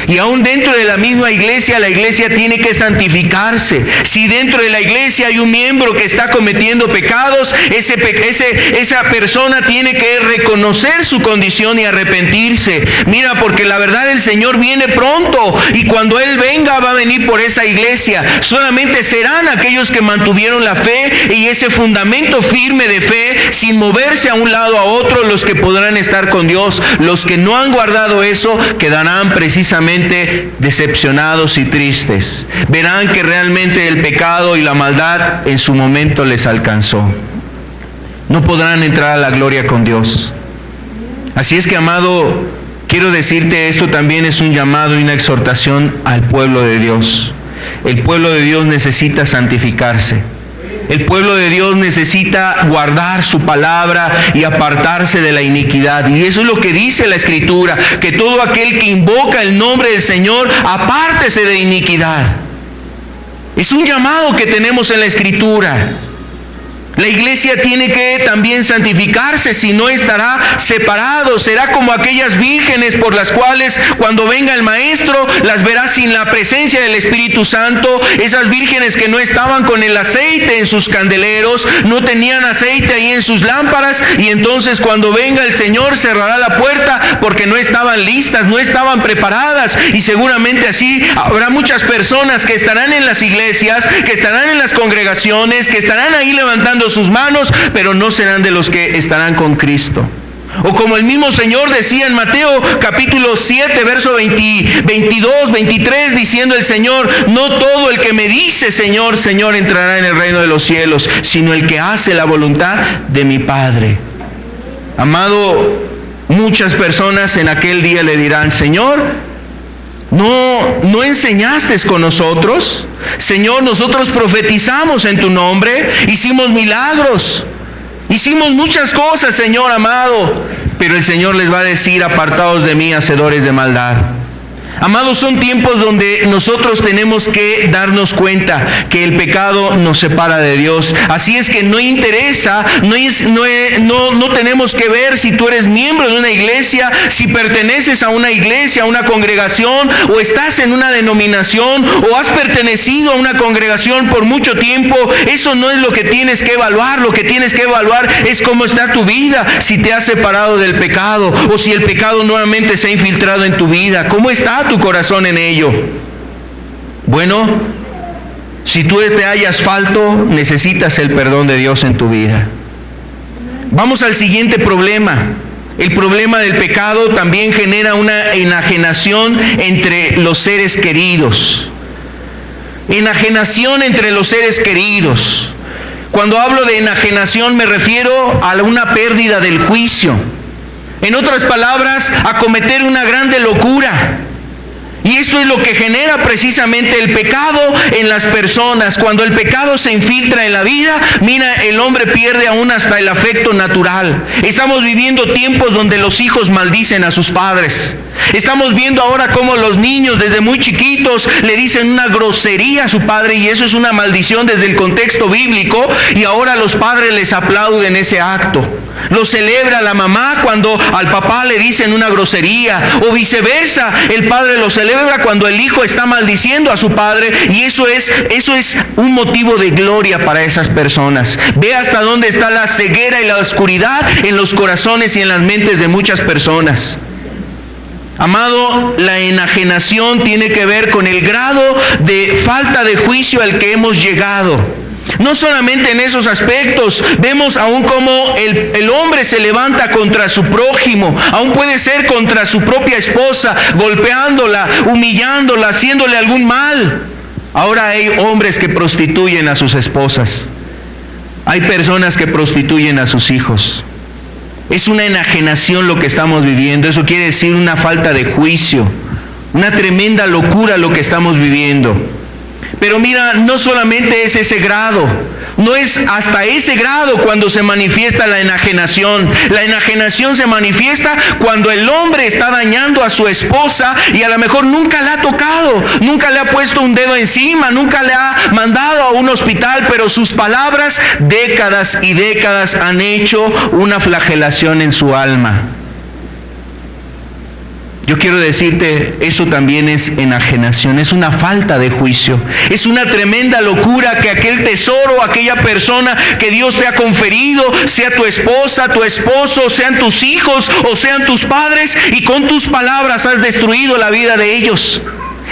Y aún dentro de la misma iglesia, la iglesia tiene que santificarse. Si dentro de la iglesia hay un miembro que está cometiendo pecados, esa persona tiene que reconocer su condición y arrepentirse. Mira, porque la verdad el Señor viene pronto, y cuando Él venga va a venir por esa iglesia. Solamente serán aquellos que mantuvieron la fe y ese fundamento firme de fe, sin moverse a un lado a otro, los que podrán estar con Dios. Los que no han guardado eso quedarán precisamente decepcionados y tristes. Verán que realmente el pecado y la maldad en su momento les alcanzó. No podrán entrar a la gloria con Dios. Así es que, amado, quiero decirte, esto también es un llamado y una exhortación al pueblo de Dios. El pueblo de Dios necesita santificarse. El pueblo de Dios necesita guardar su palabra y apartarse de la iniquidad. Y eso es lo que dice la Escritura, que todo aquel que invoca el nombre del Señor, apártese de iniquidad. Es un llamado que tenemos en la Escritura. La iglesia tiene que también santificarse, si no estará separado. Será como aquellas vírgenes por las cuales cuando venga el Maestro las verá sin la presencia del Espíritu Santo. Esas vírgenes que no estaban con el aceite en sus candeleros, no tenían aceite ahí en sus lámparas, y entonces cuando venga el Señor cerrará la puerta porque no estaban listas, no estaban preparadas. Y seguramente así habrá muchas personas que estarán en las iglesias, que estarán en las congregaciones, que estarán ahí levantando sus manos, pero no serán de los que estarán con Cristo. O como el mismo Señor decía en Mateo capítulo 7, verso 22, 23, diciendo el Señor, no todo el que me dice Señor, Señor entrará en el reino de los cielos, sino el que hace la voluntad de mi Padre. Amado, muchas personas en aquel día le dirán, Señor, ¿No enseñaste con nosotros? Señor, nosotros profetizamos en tu nombre, hicimos milagros, hicimos muchas cosas, Señor amado. Pero el Señor les va a decir, apartados de mí, hacedores de maldad. Amados, son tiempos donde nosotros tenemos que darnos cuenta que el pecado nos separa de Dios. Así es que no interesa, no tenemos que ver si tú eres miembro de una iglesia, si perteneces a una iglesia, a una congregación, o estás en una denominación, o has pertenecido a una congregación por mucho tiempo. Eso no es lo que tienes que evaluar. Lo que tienes que evaluar es cómo está tu vida, si te has separado del pecado, o si el pecado nuevamente se ha infiltrado en tu vida. ¿Cómo está tu corazón en ello? Bueno, si tú te hallas falto, necesitas el perdón de Dios en tu vida. Vamos al siguiente problema. El problema del pecado también genera una enajenación entre los seres queridos. Enajenación entre los seres queridos. Cuando hablo de enajenación me refiero a una pérdida del juicio. En otras palabras, a cometer una grande locura. Y esto es lo que genera precisamente el pecado en las personas. Cuando el pecado se infiltra en la vida, mira, el hombre pierde aún hasta el afecto natural. Estamos viviendo tiempos donde los hijos maldicen a sus padres. Estamos viendo ahora cómo los niños desde muy chiquitos le dicen una grosería a su padre, y eso es una maldición desde el contexto bíblico, y ahora los padres les aplauden ese acto. Lo celebra la mamá cuando al papá le dicen una grosería, o viceversa, el padre lo celebra cuando el hijo está maldiciendo a su padre, y eso es un motivo de gloria para esas personas. Ve hasta dónde está la ceguera y la oscuridad en los corazones y en las mentes de muchas personas. Amado, la enajenación tiene que ver con el grado de falta de juicio al que hemos llegado. No solamente en esos aspectos, vemos aún cómo el hombre se levanta contra su prójimo, aún puede ser contra su propia esposa, golpeándola, humillándola, haciéndole algún mal. Ahora hay hombres que prostituyen a sus esposas, hay personas que prostituyen a sus hijos. Es una enajenación lo que estamos viviendo. Eso quiere decir una falta de juicio, una tremenda locura lo que estamos viviendo. Pero mira, no solamente es ese grado, no es hasta ese grado cuando se manifiesta la enajenación. La enajenación se manifiesta cuando el hombre está dañando a su esposa y a lo mejor nunca la ha tocado, nunca le ha puesto un dedo encima, nunca le ha mandado a un hospital, pero sus palabras décadas y décadas han hecho una flagelación en su alma. Yo quiero decirte, eso también es enajenación, es una falta de juicio, es una tremenda locura que aquel tesoro, aquella persona que Dios te ha conferido, sea tu esposa, tu esposo, sean tus hijos o sean tus padres, y con tus palabras has destruido la vida de ellos.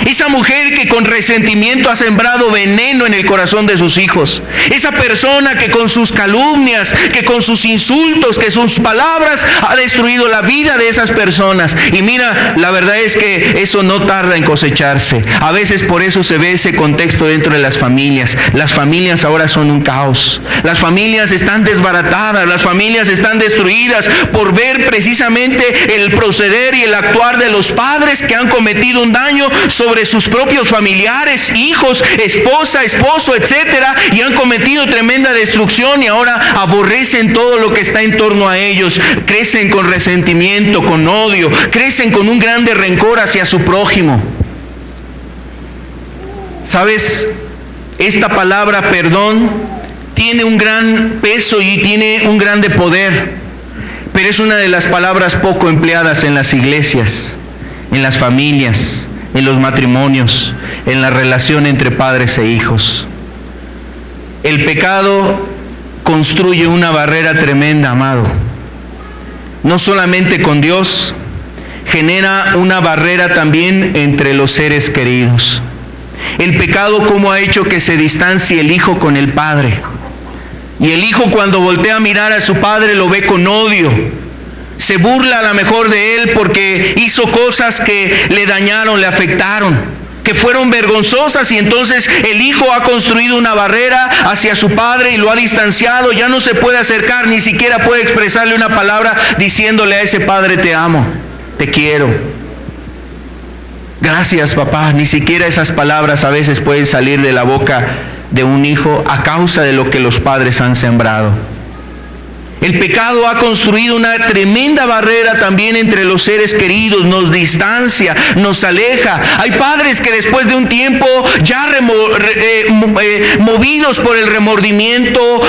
Esa mujer que con resentimiento ha sembrado veneno en el corazón de sus hijos. Esa persona que con sus calumnias, que con sus insultos, que sus palabras ha destruido la vida de esas personas. Y mira, la verdad es que eso no tarda en cosecharse. A veces por eso se ve ese contexto dentro de las familias. Las familias ahora son un caos. Las familias están desbaratadas, las familias están destruidas por ver precisamente el proceder y el actuar de los padres que han cometido un daño sobre sus propios familiares, hijos, esposa, esposo, etcétera, y han cometido tremenda destrucción y ahora aborrecen todo lo que está en torno a ellos. Crecen con resentimiento, con odio, crecen con un grande rencor hacia su prójimo. ¿Sabes? Esta palabra perdón tiene un gran peso y tiene un grande poder, pero es una de las palabras poco empleadas en las iglesias, en las familias, en los matrimonios, en la relación entre padres e hijos. El pecado construye una barrera tremenda, amado. No solamente con Dios, genera una barrera también entre los seres queridos. El pecado, ¿cómo ha hecho que se distancie el hijo con el padre? Y el hijo, cuando voltea a mirar a su padre, lo ve con odio. Se burla a lo mejor de él porque hizo cosas que le dañaron, le afectaron, que fueron vergonzosas, y entonces el hijo ha construido una barrera hacia su padre y lo ha distanciado. Ya no se puede acercar, ni siquiera puede expresarle una palabra diciéndole a ese padre: te amo, te quiero, gracias papá. Ni siquiera esas palabras a veces pueden salir de la boca de un hijo a causa de lo que los padres han sembrado. El pecado ha construido una tremenda barrera también entre los seres queridos, nos distancia, nos aleja. Hay padres que después de un tiempo, ya movidos por el remordimiento,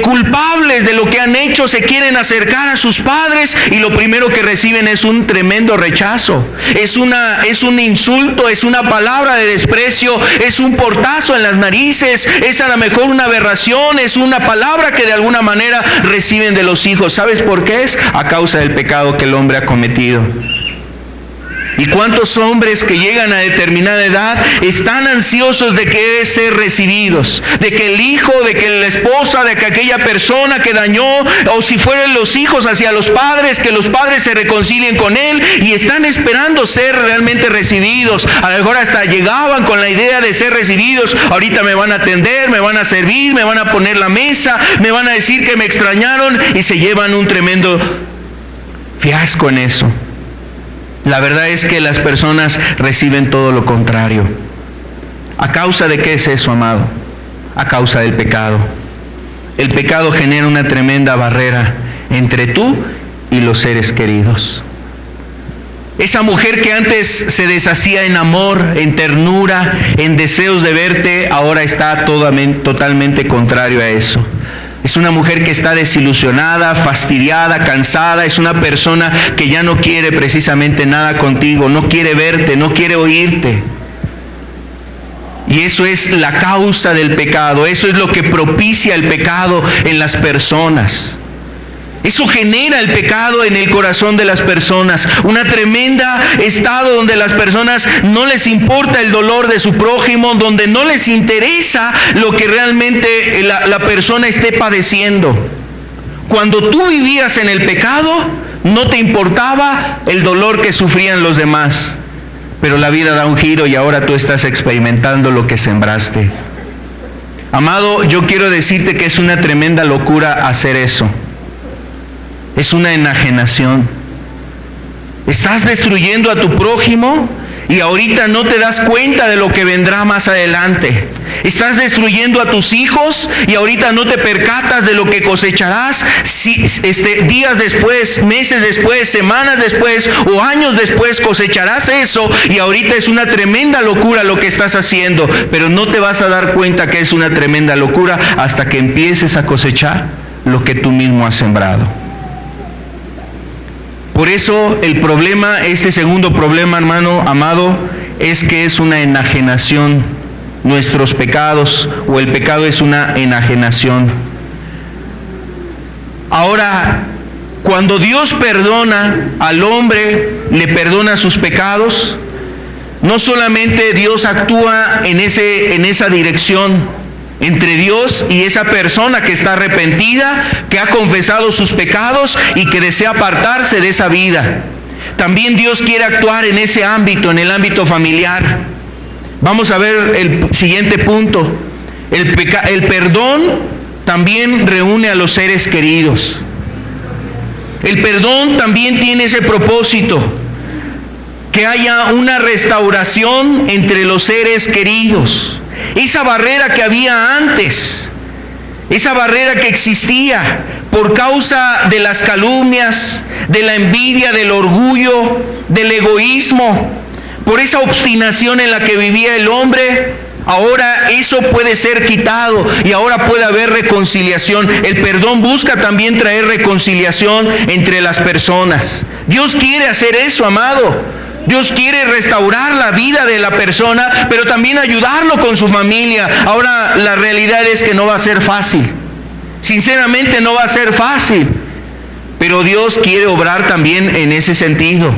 culpables de lo que han hecho, se quieren acercar a sus padres y lo primero que reciben es un tremendo rechazo. Es un insulto, es una palabra de desprecio, es un portazo en las narices, es a lo mejor una aberración, es una palabra que de alguna manera reciben de los hijos. ¿Sabes por qué es? A causa del pecado que el hombre ha cometido. ¿Y cuántos hombres que llegan a determinada edad están ansiosos de que ser recibidos? De que el hijo, de que la esposa, de que aquella persona que dañó, o si fueran los hijos hacia los padres, que los padres se reconcilien con él, y están esperando ser realmente recibidos. A lo mejor hasta llegaban con la idea de ser recibidos. Ahorita me van a atender, me van a servir, me van a poner la mesa, me van a decir que me extrañaron, y se llevan un tremendo fiasco en eso. La verdad es que las personas reciben todo lo contrario. ¿A causa de qué es eso, amado? A causa del pecado. El pecado genera una tremenda barrera entre tú y los seres queridos. Esa mujer que antes se deshacía en amor, en ternura, en deseos de verte, ahora está totalmente contrario a eso. Es una mujer que está desilusionada, fastidiada, cansada. Es una persona que ya no quiere precisamente nada contigo, no quiere verte, no quiere oírte. Y eso es la causa del pecado, eso es lo que propicia el pecado en las personas. Eso genera el pecado en el corazón de las personas, una tremenda estado donde las personas no les importa el dolor de su prójimo, donde no les interesa lo que realmente la persona esté padeciendo. Cuando tú vivías en el pecado, no te importaba el dolor que sufrían los demás, pero la vida da un giro y ahora tú estás experimentando lo que sembraste. Amado, yo quiero decirte que es una tremenda locura hacer eso. es una enajenación. Estás destruyendo a tu prójimo y ahorita no te das cuenta de lo que vendrá más adelante. Estás destruyendo a tus hijos y ahorita no te percatas de lo que cosecharás días después, meses después, semanas después o años después. Cosecharás eso y ahorita es una tremenda locura lo que estás haciendo, pero no te vas a dar cuenta que es una tremenda locura hasta que empieces a cosechar lo que tú mismo has sembrado. Por eso el problema, este segundo problema, hermano amado, es que es una enajenación. Nuestros pecados o el pecado es una enajenación. Ahora, cuando Dios perdona al hombre, le perdona sus pecados, no solamente Dios actúa en esa dirección, entre Dios y esa persona que está arrepentida, que ha confesado sus pecados y que desea apartarse de esa vida. También Dios quiere actuar en ese ámbito, en el ámbito familiar. Vamos a ver el siguiente punto. El perdón también reúne a los seres queridos. El perdón también tiene ese propósito, que haya una restauración entre los seres queridos. Esa barrera que había antes, esa barrera que existía por causa de las calumnias, de la envidia, del orgullo, del egoísmo, por esa obstinación en la que vivía el hombre, ahora eso puede ser quitado y ahora puede haber reconciliación. El perdón busca también traer reconciliación entre las personas. Dios quiere hacer eso, amado. Dios quiere restaurar la vida de la persona, pero también ayudarlo con su familia. Ahora, la realidad es que no va a ser fácil. Sinceramente no va a ser fácil. Pero Dios quiere obrar también en ese sentido,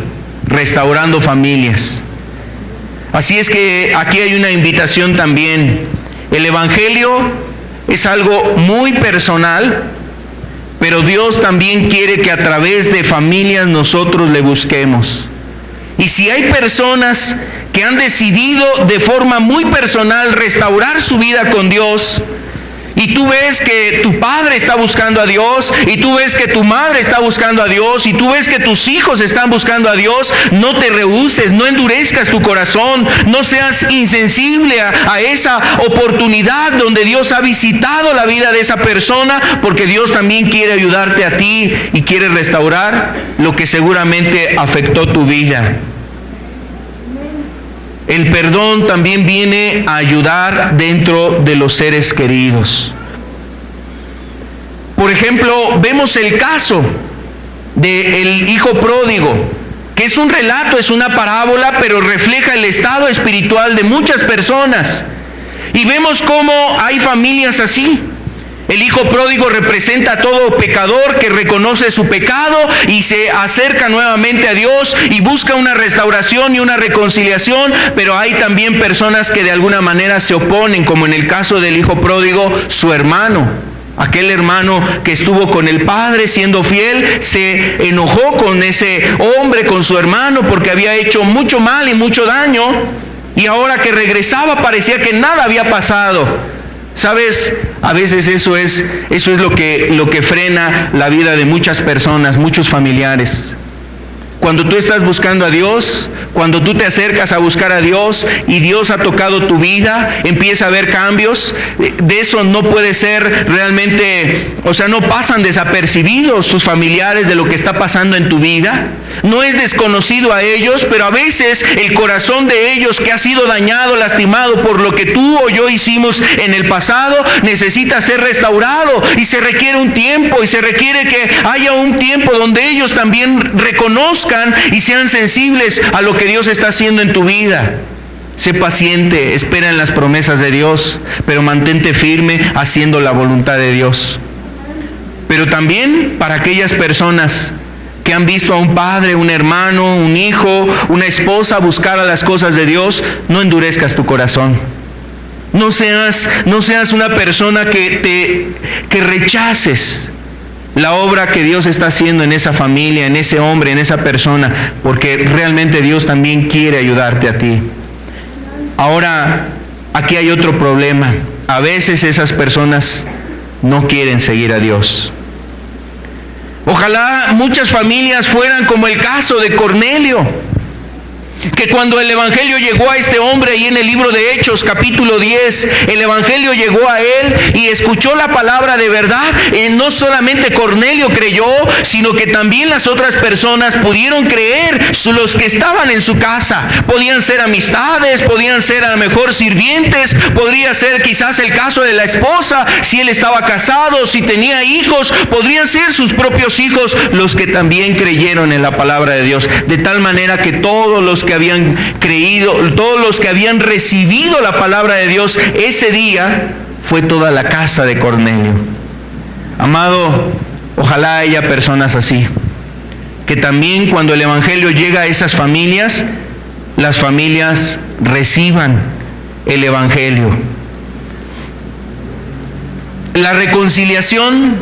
restaurando familias. Así es que aquí hay una invitación también. El Evangelio es algo muy personal, pero Dios también quiere que a través de familias nosotros le busquemos. Y si hay personas que han decidido de forma muy personal restaurar su vida con Dios, y tú ves que tu padre está buscando a Dios, y tú ves que tu madre está buscando a Dios, y tú ves que tus hijos están buscando a Dios, no te rehúses, no endurezcas tu corazón, no seas insensible a esa oportunidad donde Dios ha visitado la vida de esa persona, porque Dios también quiere ayudarte a ti y quiere restaurar lo que seguramente afectó tu vida. El perdón también viene a ayudar dentro de los seres queridos. Por ejemplo, vemos el caso del hijo pródigo, que es un relato, es una parábola, pero refleja el estado espiritual de muchas personas. Y vemos cómo hay familias así. El hijo pródigo representa a todo pecador que reconoce su pecado y se acerca nuevamente a Dios y busca una restauración y una reconciliación, pero hay también personas que de alguna manera se oponen, como en el caso del hijo pródigo, su hermano. Aquel hermano que estuvo con el padre siendo fiel, se enojó con ese hombre, con su hermano, porque había hecho mucho mal y mucho daño, y ahora que regresaba parecía que nada había pasado. ¿Sabes? A veces eso es lo que frena la vida de muchas personas, muchos familiares. Cuando tú estás buscando a Dios, cuando tú te acercas a buscar a Dios y Dios ha tocado tu vida, empieza a haber cambios. De eso no puede ser realmente, no pasan desapercibidos tus familiares de lo que está pasando en tu vida. No es desconocido a ellos, pero a veces el corazón de ellos que ha sido dañado, lastimado por lo que tú o yo hicimos en el pasado, necesita ser restaurado y se requiere un tiempo y se requiere que haya un tiempo donde ellos también reconozcan y sean sensibles a lo que Dios está haciendo en tu vida. Sé paciente, espera en las promesas de Dios, pero mantente firme haciendo la voluntad de Dios. Pero también para aquellas personas que han visto a un padre, un hermano, un hijo, una esposa buscar a las cosas de Dios, no endurezcas tu corazón. No seas una persona que rechaces la obra que Dios está haciendo en esa familia, en ese hombre, en esa persona, porque realmente Dios también quiere ayudarte a ti. Ahora, aquí hay otro problema. A veces esas personas no quieren seguir a Dios. Ojalá muchas familias fueran como el caso de Cornelio, que cuando el Evangelio llegó a este hombre, ahí en el libro de Hechos capítulo 10, el Evangelio llegó a él y escuchó la palabra de verdad. No solamente Cornelio creyó, sino que también las otras personas pudieron creer, los que estaban en su casa. Podían ser amistades, podían ser a lo mejor sirvientes, podría ser quizás el caso de la esposa, si él estaba casado, si tenía hijos, podrían ser sus propios hijos los que también creyeron en la palabra de Dios. De tal manera que todos los que habían creído, todos los que habían recibido la palabra de Dios ese día, fue toda la casa de Cornelio. Amado, ojalá haya personas así, que también cuando el Evangelio llega a esas familias, las familias reciban el Evangelio. La reconciliación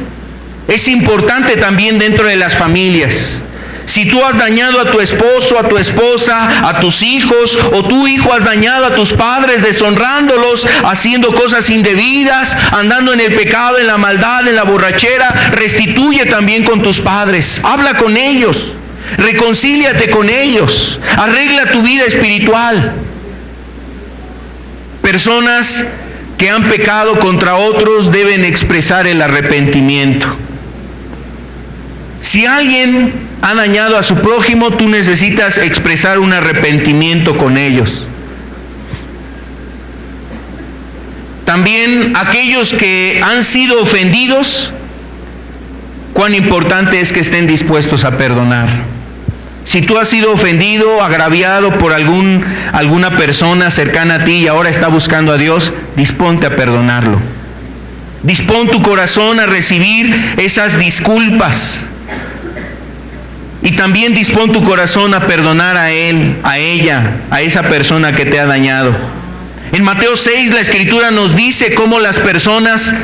es importante también dentro de las familias. Si tú has dañado a tu esposo, a tu esposa, a tus hijos, o tu hijo has dañado a tus padres deshonrándolos, haciendo cosas indebidas, andando en el pecado, en la maldad, en la borrachera, restituye también con tus padres. Habla con ellos, reconcíliate con ellos, arregla tu vida espiritual. Personas que han pecado contra otros deben expresar el arrepentimiento. Si alguien ha dañado a su prójimo, tú necesitas expresar un arrepentimiento con ellos. También aquellos que han sido ofendidos, cuán importante es que estén dispuestos a perdonar. Si tú has sido ofendido, agraviado por alguna persona cercana a ti y ahora está buscando a Dios, disponte a perdonarlo. Dispón tu corazón a recibir esas disculpas. Y también dispón tu corazón a perdonar a él, a ella, a esa persona que te ha dañado. En Mateo 6 la Escritura nos dice cómo las personas,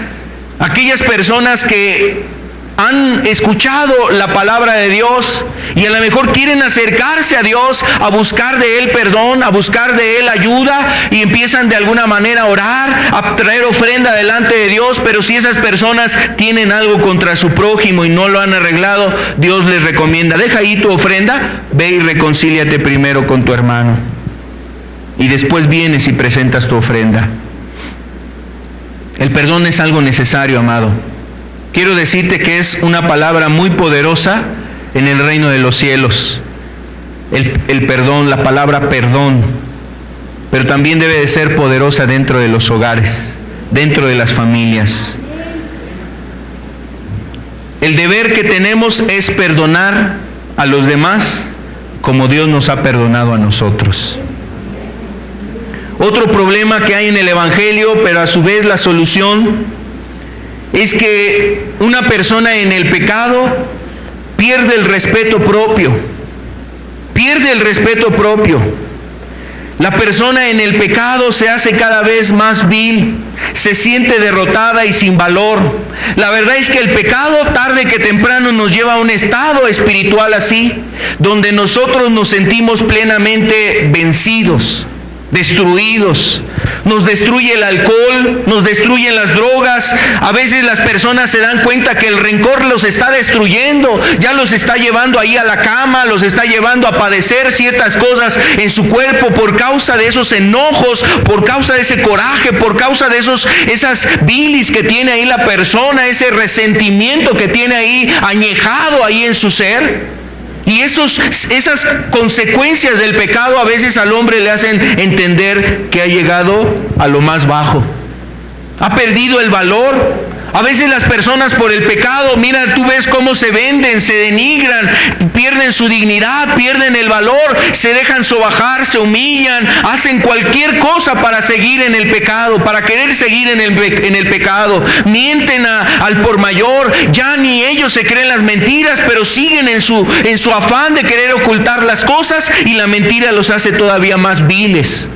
aquellas personas que han escuchado la palabra de Dios y a lo mejor quieren acercarse a Dios, a buscar de Él perdón, a buscar de Él ayuda, y empiezan de alguna manera a orar, a traer ofrenda delante de Dios, pero si esas personas tienen algo contra su prójimo y no lo han arreglado, Dios les recomienda: deja ahí tu ofrenda, ve y reconcíliate primero con tu hermano, y después vienes y presentas tu ofrenda. El perdón es algo necesario, amado. Quiero decirte que es una palabra muy poderosa en el reino de los cielos. El perdón, la palabra perdón. Pero también debe de ser poderosa dentro de los hogares, dentro de las familias. El deber que tenemos es perdonar a los demás como Dios nos ha perdonado a nosotros. Otro problema que hay en el Evangelio, pero a su vez la solución, es que una persona en el pecado pierde el respeto propio. Pierde el respeto propio. La persona en el pecado se hace cada vez más vil, se siente derrotada y sin valor. La verdad es que el pecado tarde que temprano nos lleva a un estado espiritual así, donde nosotros nos sentimos plenamente vencidos, destruidos. Nos destruye el alcohol, nos destruyen las drogas. A veces las personas se dan cuenta que el rencor los está destruyendo, ya los está llevando ahí a la cama, los está llevando a padecer ciertas cosas en su cuerpo por causa de esos enojos, por causa de ese coraje, por causa de esas bilis que tiene ahí la persona, ese resentimiento que tiene ahí añejado ahí en su ser. Y esas consecuencias del pecado a veces al hombre le hacen entender que ha llegado a lo más bajo. Ha perdido el valor. A veces las personas por el pecado, mira, tú ves cómo se venden, se denigran, pierden su dignidad, pierden el valor, se dejan sobajar, se humillan, hacen cualquier cosa para seguir en el pecado, para querer seguir en el pecado. Mienten al por mayor, ya ni ellos se creen las mentiras, pero siguen en su afán de querer ocultar las cosas, y la mentira los hace todavía más viles.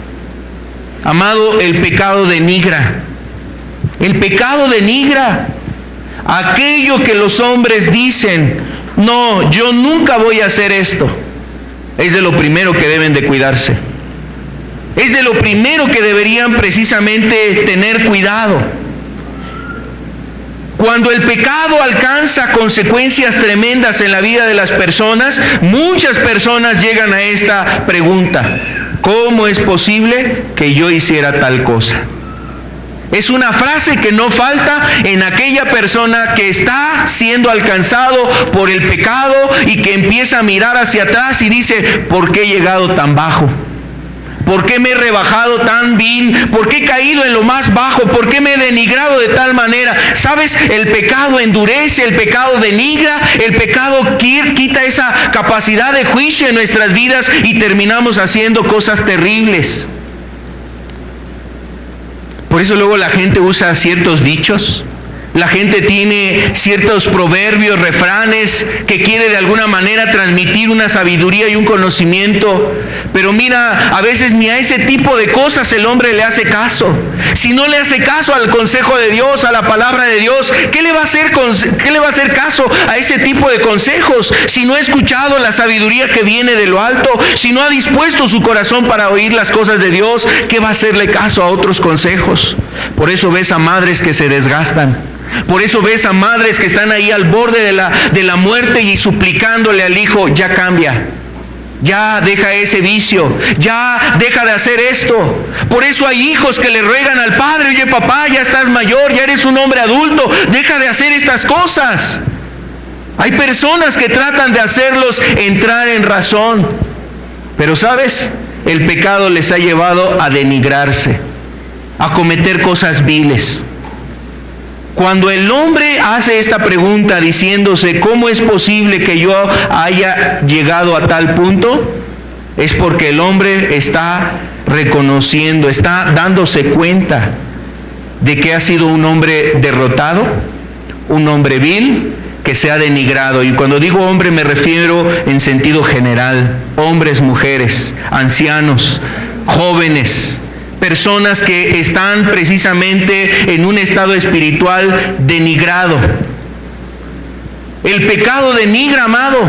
Amado, el pecado denigra. El pecado denigra. Aquello que los hombres dicen: no, yo nunca voy a hacer esto, es de lo primero que deben de cuidarse. Es de lo primero que deberían precisamente tener cuidado. Cuando el pecado alcanza consecuencias tremendas en la vida de las personas, muchas personas llegan a esta pregunta: ¿cómo es posible que yo hiciera tal cosa? Es una frase que no falta en aquella persona que está siendo alcanzado por el pecado y que empieza a mirar hacia atrás y dice: ¿por qué he llegado tan bajo? ¿Por qué me he rebajado tan vil? ¿Por qué he caído en lo más bajo? ¿Por qué me he denigrado de tal manera? ¿Sabes? El pecado endurece, el pecado denigra, el pecado quita esa capacidad de juicio en nuestras vidas y terminamos haciendo cosas terribles. Por eso luego la gente usa ciertos dichos. La gente tiene ciertos proverbios, refranes, que quiere de alguna manera transmitir una sabiduría y un conocimiento. Pero mira, a veces ni a ese tipo de cosas el hombre le hace caso. Si no le hace caso al consejo de Dios, a la palabra de Dios, ¿qué le va a hacer caso a ese tipo de consejos? Si no ha escuchado la sabiduría que viene de lo alto, si no ha dispuesto su corazón para oír las cosas de Dios, ¿qué va a hacerle caso a otros consejos? Por eso ves a madres que se desgastan. Por eso ves a madres que están ahí al borde de la muerte y suplicándole al hijo: ya cambia, ya deja ese vicio, ya deja de hacer esto. Por eso hay hijos que le ruegan al padre: oye papá, ya estás mayor, ya eres un hombre adulto, deja de hacer estas cosas. Hay personas que tratan de hacerlos entrar en razón, pero ¿sabes? El pecado les ha llevado a denigrarse, a cometer cosas viles. Cuando el hombre hace esta pregunta diciéndose: ¿cómo es posible que yo haya llegado a tal punto? Es porque el hombre está reconociendo, está dándose cuenta de que ha sido un hombre derrotado, un hombre vil, que se ha denigrado. Y cuando digo hombre me refiero en sentido general: hombres, mujeres, ancianos, jóvenes, personas que están precisamente en un estado espiritual denigrado. El pecado denigra, amado.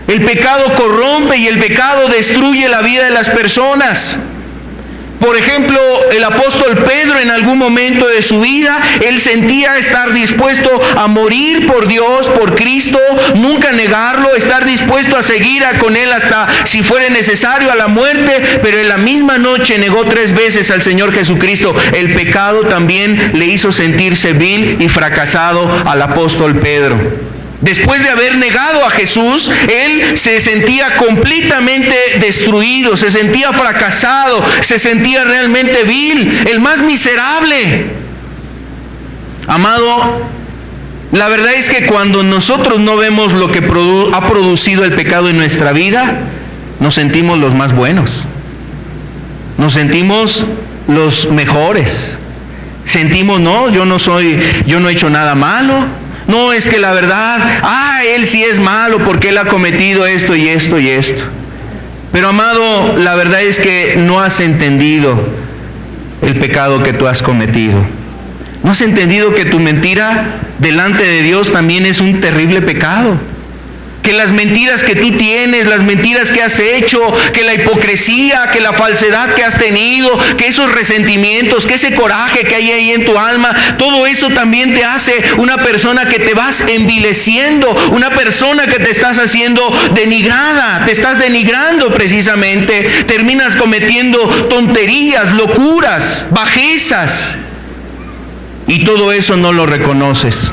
El pecado corrompe y el pecado destruye la vida de las personas. Por ejemplo, el apóstol Pedro, en algún momento de su vida, él sentía estar dispuesto a morir por Dios, por Cristo, nunca negarlo, estar dispuesto a seguir con él hasta, si fuera necesario, a la muerte, pero en la misma noche negó 3 veces al Señor Jesucristo. El pecado también le hizo sentirse vil y fracasado al apóstol Pedro. Después de haber negado a Jesús, él se sentía completamente destruido, se sentía fracasado, se sentía realmente vil, el más miserable. Amado, la verdad es que cuando nosotros no vemos lo que ha producido el pecado en nuestra vida, nos sentimos los más buenos, nos sentimos los mejores. Sentimos: no, yo no he hecho nada malo. No, es que la verdad, él sí es malo porque él ha cometido esto y esto y esto. Pero amado, la verdad es que no has entendido el pecado que tú has cometido. No has entendido que tu mentira delante de Dios también es un terrible pecado. Que las mentiras que tú tienes, las mentiras que has hecho, que la hipocresía, que la falsedad que has tenido, que esos resentimientos, que ese coraje que hay ahí en tu alma, todo eso también te hace una persona que te vas envileciendo, una persona que te estás haciendo denigrada, te estás denigrando precisamente, terminas cometiendo tonterías, locuras, bajezas, y todo eso no lo reconoces.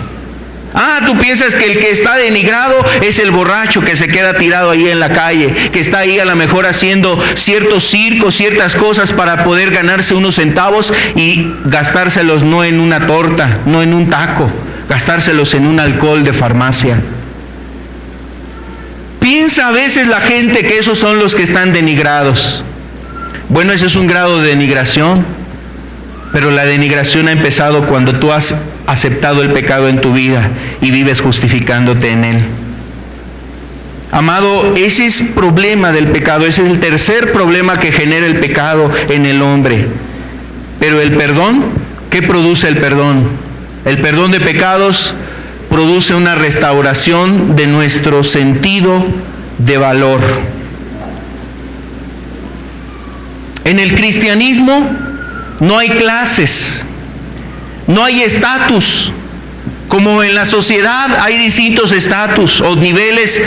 Tú piensas que el que está denigrado es el borracho que se queda tirado ahí en la calle, que está ahí a lo mejor haciendo ciertos circos, ciertas cosas para poder ganarse unos centavos y gastárselos no en una torta, no en un taco, gastárselos en un alcohol de farmacia. Piensa a veces la gente que esos son los que están denigrados. Bueno, ese es un grado de denigración, pero la denigración ha empezado cuando tú has aceptado el pecado en tu vida y vives justificándote en él. Amado, ese es el problema del pecado, ese es el tercer problema que genera el pecado en el hombre. Pero el perdón, ¿qué produce el perdón? El perdón de pecados produce una restauración de nuestro sentido de valor. En el cristianismo no hay clases, no hay estatus, Como en la sociedad hay distintos estatus o niveles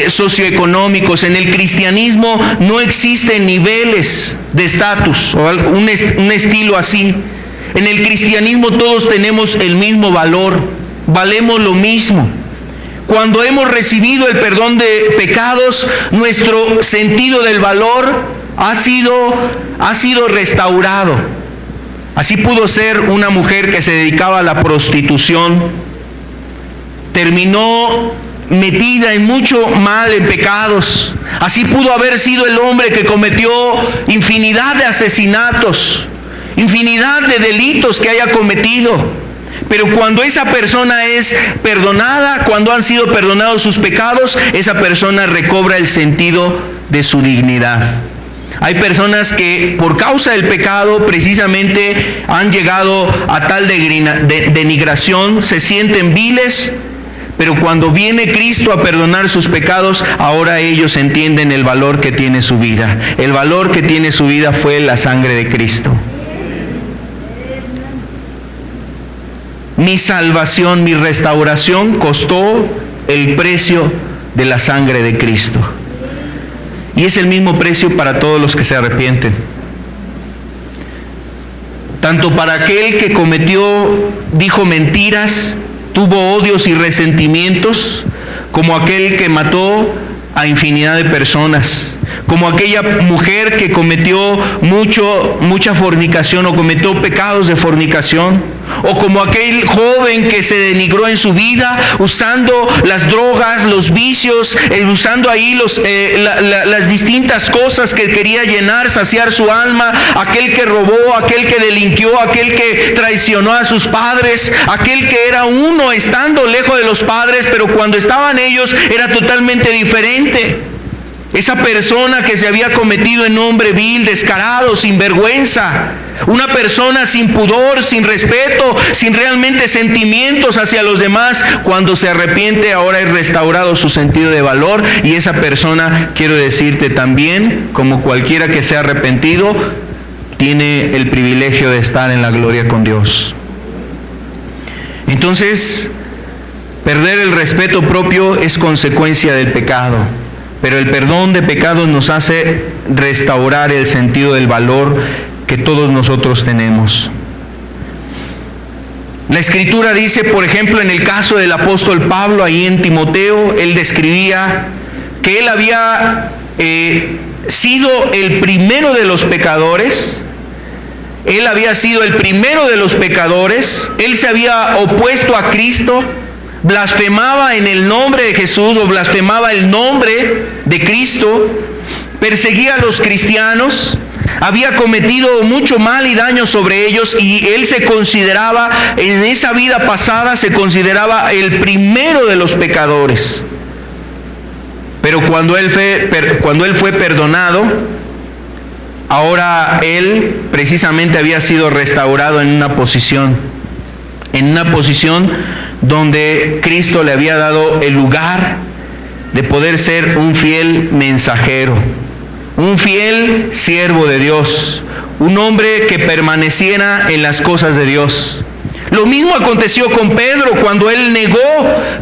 socioeconómicos, en el cristianismo no existen niveles de estatus o un estilo así. En el cristianismo todos tenemos el mismo valor, valemos lo mismo. Cuando hemos recibido el perdón de pecados, nuestro sentido del valor ha sido restaurado. Así pudo ser una mujer que se dedicaba a la prostitución, terminó metida en mucho mal, en pecados. Así pudo haber sido el hombre que cometió infinidad de asesinatos, infinidad de delitos que haya cometido. Pero cuando esa persona es perdonada, cuando han sido perdonados sus pecados, esa persona recobra el sentido de su dignidad. Hay personas que por causa del pecado precisamente han llegado a tal denigración, se sienten viles, pero cuando viene Cristo a perdonar sus pecados, ahora ellos entienden el valor que tiene su vida. El valor que tiene su vida fue la sangre de Cristo. Mi salvación, mi restauración costó el precio de la sangre de Cristo. Y es el mismo precio para todos los que se arrepienten. Tanto para aquel que dijo mentiras, tuvo odios y resentimientos, como aquel que mató a infinidad de personas, como aquella mujer que cometió mucha fornicación o cometió pecados de fornicación, o como aquel joven que se denigró en su vida usando las drogas, los vicios, usando ahí las distintas cosas que quería llenar, saciar su alma, aquel que robó, aquel que delinquió, aquel que traicionó a sus padres, aquel que era uno estando lejos de los padres, pero cuando estaban ellos era totalmente diferente. Esa persona que se había cometido en hombre vil, descarado, sin vergüenza, una persona sin pudor, sin respeto, sin realmente sentimientos hacia los demás, cuando se arrepiente ahora es restaurado su sentido de valor, y esa persona, quiero decirte también, como cualquiera que sea arrepentido, tiene el privilegio de estar en la gloria con Dios. Entonces, perder el respeto propio es consecuencia del pecado. Pero el perdón de pecados nos hace restaurar el sentido del valor que todos nosotros tenemos. La Escritura dice, por ejemplo, en el caso del apóstol Pablo, ahí en Timoteo, él describía que él había sido el primero de los pecadores. Él había sido el primero de los pecadores. Él se había opuesto a Cristo, blasfemaba en el nombre de Jesús o blasfemaba el nombre de Cristo, perseguía a los cristianos, había cometido mucho mal y daño sobre ellos, y él se consideraba, en esa vida pasada, se consideraba el primero de los pecadores. Pero cuando él fue perdonado, ahora él precisamente había sido restaurado en una posición donde Cristo le había dado el lugar de poder ser un fiel mensajero, un fiel siervo de Dios, un hombre que permaneciera en las cosas de Dios. Lo mismo aconteció con Pedro cuando él negó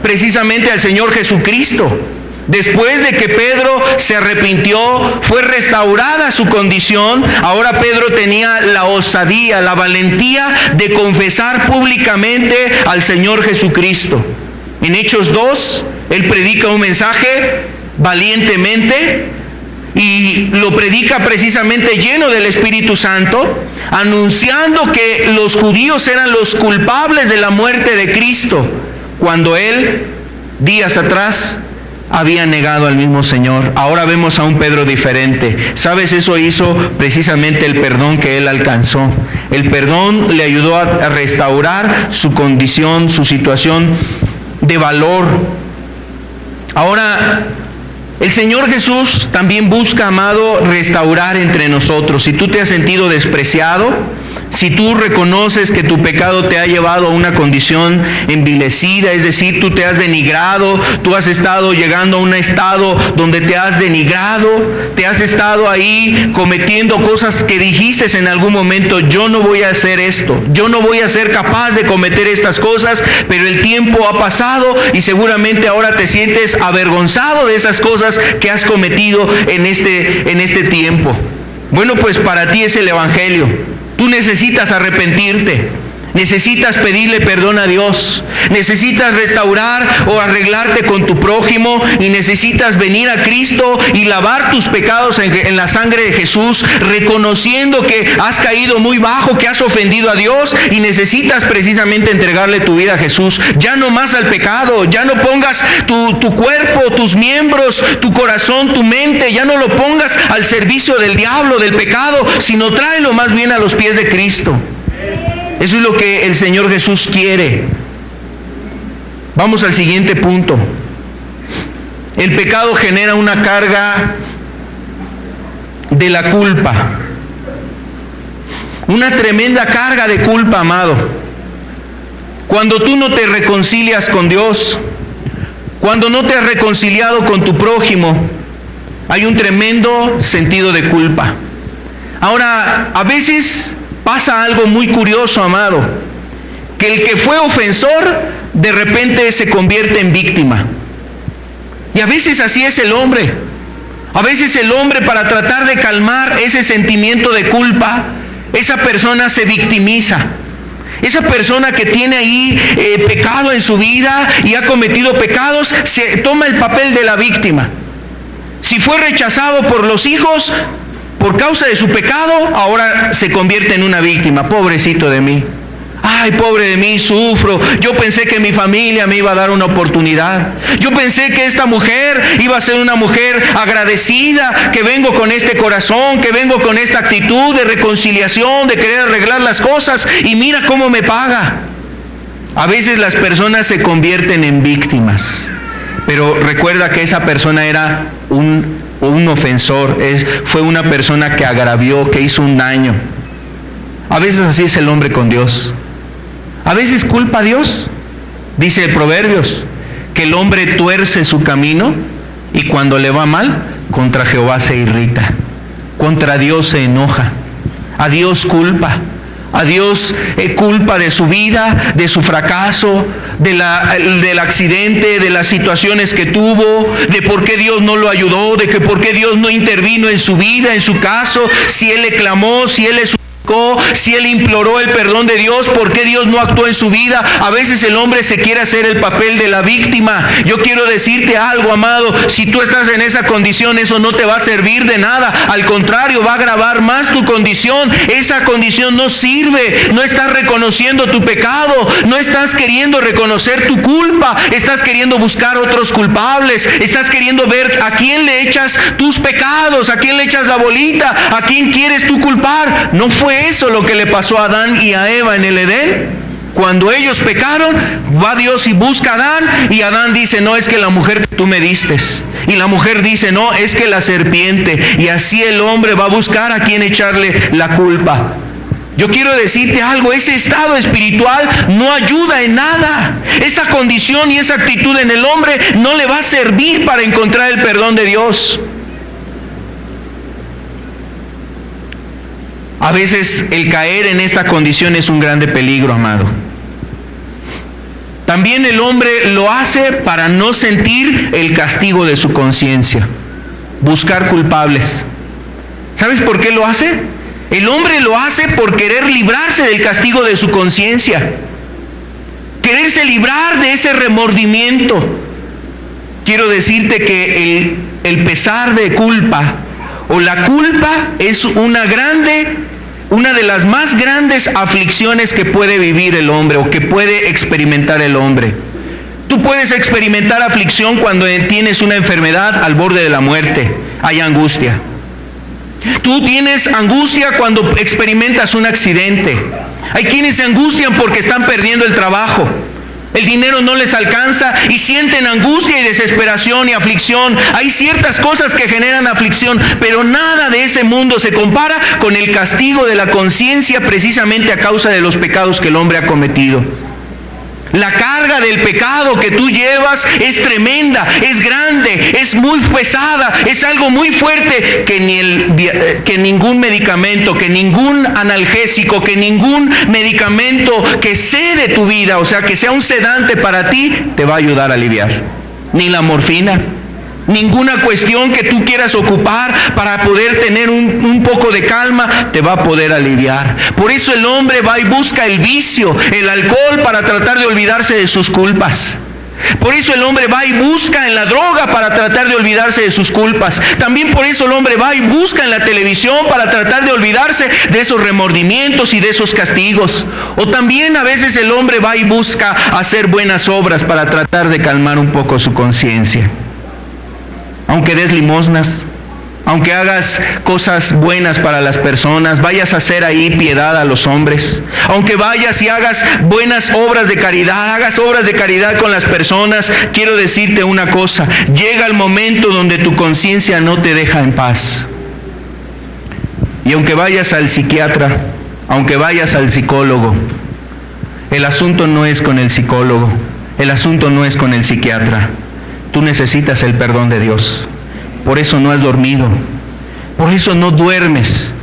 precisamente al Señor Jesucristo. Después de que Pedro se arrepintió, fue restaurada su condición. Ahora Pedro tenía la osadía, la valentía de confesar públicamente al Señor Jesucristo. En Hechos 2, él predica un mensaje valientemente, y lo predica precisamente lleno del Espíritu Santo, anunciando que los judíos eran los culpables de la muerte de Cristo, cuando él, días atrás, había negado al mismo Señor. Ahora vemos a un Pedro diferente. ¿Sabes? Eso hizo precisamente el perdón que él alcanzó. El perdón le ayudó a restaurar su condición, su situación de valor. Ahora, el Señor Jesús también busca, amado, restaurar entre nosotros. Si tú te has sentido despreciado, Si tú reconoces que tu pecado te ha llevado a una condición envilecida, es decir, tú te has denigrado, tú has estado llegando a un estado donde te has denigrado, te has estado ahí cometiendo cosas que dijiste en algún momento: yo no voy a hacer esto, yo no voy a ser capaz de cometer estas cosas, pero el tiempo ha pasado y seguramente ahora te sientes avergonzado de esas cosas que has cometido en este tiempo. Bueno, pues para ti es el Evangelio. Tú necesitas arrepentirte, necesitas pedirle perdón a Dios, necesitas restaurar o arreglarte con tu prójimo y necesitas venir a Cristo y lavar tus pecados en la sangre de Jesús, reconociendo que has caído muy bajo, que has ofendido a Dios y necesitas precisamente entregarle tu vida a Jesús. Ya no más al pecado, ya no pongas tu cuerpo, tus miembros, tu corazón, tu mente, ya no lo pongas al servicio del diablo, del pecado, sino tráelo más bien a los pies de Cristo. Eso es lo que el Señor Jesús quiere. Vamos al siguiente punto. El pecado genera una carga de la culpa. Una tremenda carga de culpa, amado. Cuando tú no te reconcilias con Dios, cuando no te has reconciliado con tu prójimo, hay un tremendo sentido de culpa. Ahora, a veces pasa algo muy curioso, amado, que el que fue ofensor de repente se convierte en víctima. Y a veces así es el hombre. A veces el hombre, para tratar de calmar ese sentimiento de culpa, esa persona se victimiza. Esa persona que tiene ahí pecado en su vida y ha cometido pecados, se toma el papel de la víctima. Si fue rechazado por los hijos por causa de su pecado, ahora se convierte en una víctima. Pobrecito de mí. Ay, pobre de mí, sufro. Yo pensé que mi familia me iba a dar una oportunidad. Yo pensé que esta mujer iba a ser una mujer agradecida, que vengo con este corazón, que vengo con esta actitud de reconciliación, de querer arreglar las cosas, y mira cómo me paga. A veces las personas se convierten en víctimas, pero recuerda que esa persona era un ofensor, fue una persona que agravió, que hizo un daño. A veces así es el hombre con Dios. A veces culpa a Dios. Dice Proverbios que el hombre tuerce su camino y cuando le va mal, contra Jehová se irrita, contra Dios se enoja, a Dios culpa. A Dios culpa de su vida, de su fracaso, del accidente, de las situaciones que tuvo, de por qué Dios no lo ayudó, de que por qué Dios no intervino en su vida, en su caso, si él le clamó, si él le suplicó, si él imploró el perdón de Dios, por qué Dios no actuó en su vida. A veces el hombre se quiere hacer el papel de la víctima. Yo quiero decirte algo, amado, si tú estás en esa condición, eso no te va a servir de nada. Al contrario, va a agravar más tu condición. Esa condición no sirve. No estás reconociendo tu pecado, no estás queriendo reconocer tu culpa, estás queriendo buscar otros culpables, estás queriendo ver a quién le echas tus pecados, a quién le echas la bolita, a quién quieres tú culpar. No fue eso lo que le pasó a Adán y a Eva en el Edén. Cuando ellos pecaron, va Dios y busca a Adán, y Adán dice: no, es que la mujer que tú me diste. Y la mujer dice: no, es que la serpiente. Y así el hombre va a buscar a quien echarle la culpa. Yo quiero decirte algo, ese estado espiritual no ayuda en nada. Esa condición y esa actitud en el hombre no le va a servir para encontrar el perdón de Dios. A veces el caer en esta condición es un grande peligro, amado. También el hombre lo hace para no sentir el castigo de su conciencia, buscar culpables. ¿Sabes por qué lo hace? El hombre lo hace por querer librarse del castigo de su conciencia, quererse librar de ese remordimiento. Quiero decirte que el pesar de culpa o la culpa es una de las más grandes aflicciones que puede vivir el hombre o que puede experimentar el hombre. Tú puedes experimentar aflicción cuando tienes una enfermedad al borde de la muerte, hay angustia. Tú tienes angustia cuando experimentas un accidente. Hay quienes se angustian porque están perdiendo el trabajo. El dinero no les alcanza y sienten angustia y desesperación y aflicción. Hay ciertas cosas que generan aflicción, pero nada de ese mundo se compara con el castigo de la conciencia precisamente a causa de los pecados que el hombre ha cometido. La carga del pecado que tú llevas es tremenda, es grande, es muy pesada, es algo muy fuerte que ningún medicamento, que ningún analgésico, que ningún medicamento que cede tu vida, o sea, que sea un sedante para ti, te va a ayudar a aliviar. Ni la morfina, ninguna cuestión que tú quieras ocupar para poder tener un poco de calma te va a poder aliviar. Por eso el hombre va y busca el vicio, el alcohol, para tratar de olvidarse de sus culpas. Por eso el hombre va y busca en la droga para tratar de olvidarse de sus culpas. También por eso el hombre va y busca en la televisión para tratar de olvidarse de esos remordimientos y de esos castigos. O también a veces el hombre va y busca hacer buenas obras para tratar de calmar un poco su conciencia. Aunque des limosnas, aunque hagas cosas buenas para las personas, vayas a hacer ahí piedad a los hombres, aunque vayas y hagas buenas obras de caridad, hagas obras de caridad con las personas, quiero decirte una cosa: llega el momento donde tu conciencia no te deja en paz. Y aunque vayas al psiquiatra, aunque vayas al psicólogo, el asunto no es con el psicólogo, el asunto no es con el psiquiatra. Tú necesitas el perdón de Dios. Por eso no has dormido. Por eso no duermes.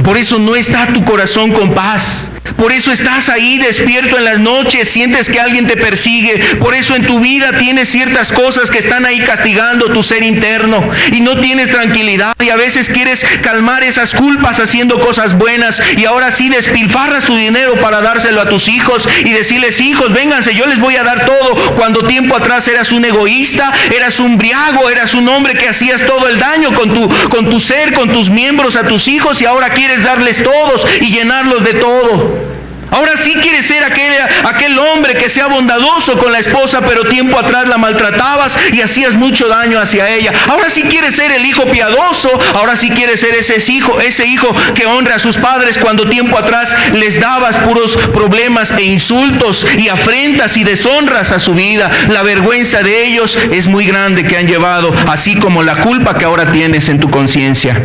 Por eso no está tu corazón con paz. Por eso estás ahí despierto en las noches, sientes que alguien te persigue. Por eso en tu vida tienes ciertas cosas que están ahí castigando tu ser interno y no tienes tranquilidad, y a veces quieres calmar esas culpas haciendo cosas buenas, y ahora sí despilfarras tu dinero para dárselo a tus hijos y decirles: hijos, vénganse, yo les voy a dar todo, cuando tiempo atrás eras un egoísta, eras un briago, eras un hombre que hacías todo el daño con tu ser, con tus miembros a tus hijos, y ahora quieres darles todos y llenarlos de todo. Ahora sí quieres ser aquel hombre que sea bondadoso con la esposa, pero tiempo atrás la maltratabas y hacías mucho daño hacia ella. Ahora sí quieres ser el hijo piadoso, ahora sí quieres ser ese hijo que honra a sus padres, cuando tiempo atrás les dabas puros problemas e insultos y afrentas y deshonras a su vida. La vergüenza de ellos es muy grande que han llevado, así como la culpa que ahora tienes en tu conciencia.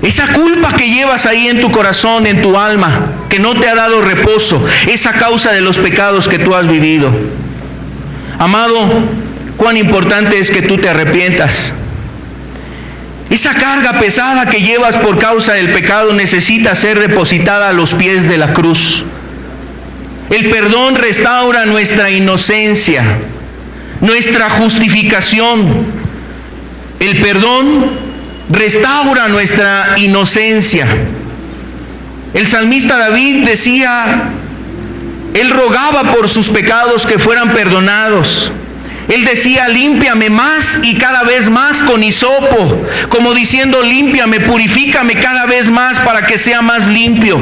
Esa culpa que llevas ahí en tu corazón, en tu alma, que no te ha dado reposo, es a causa de los pecados que tú has vivido. Amado, cuán importante es que tú te arrepientas. Esa carga pesada que llevas por causa del pecado necesita ser depositada a los pies de la cruz. El perdón restaura nuestra inocencia, nuestra justificación. El perdón restaura nuestra inocencia. El salmista David decía, él rogaba por sus pecados que fueran perdonados. Él decía: límpiame más y cada vez más con hisopo, como diciendo: límpiame, purifícame cada vez más para que sea más limpio,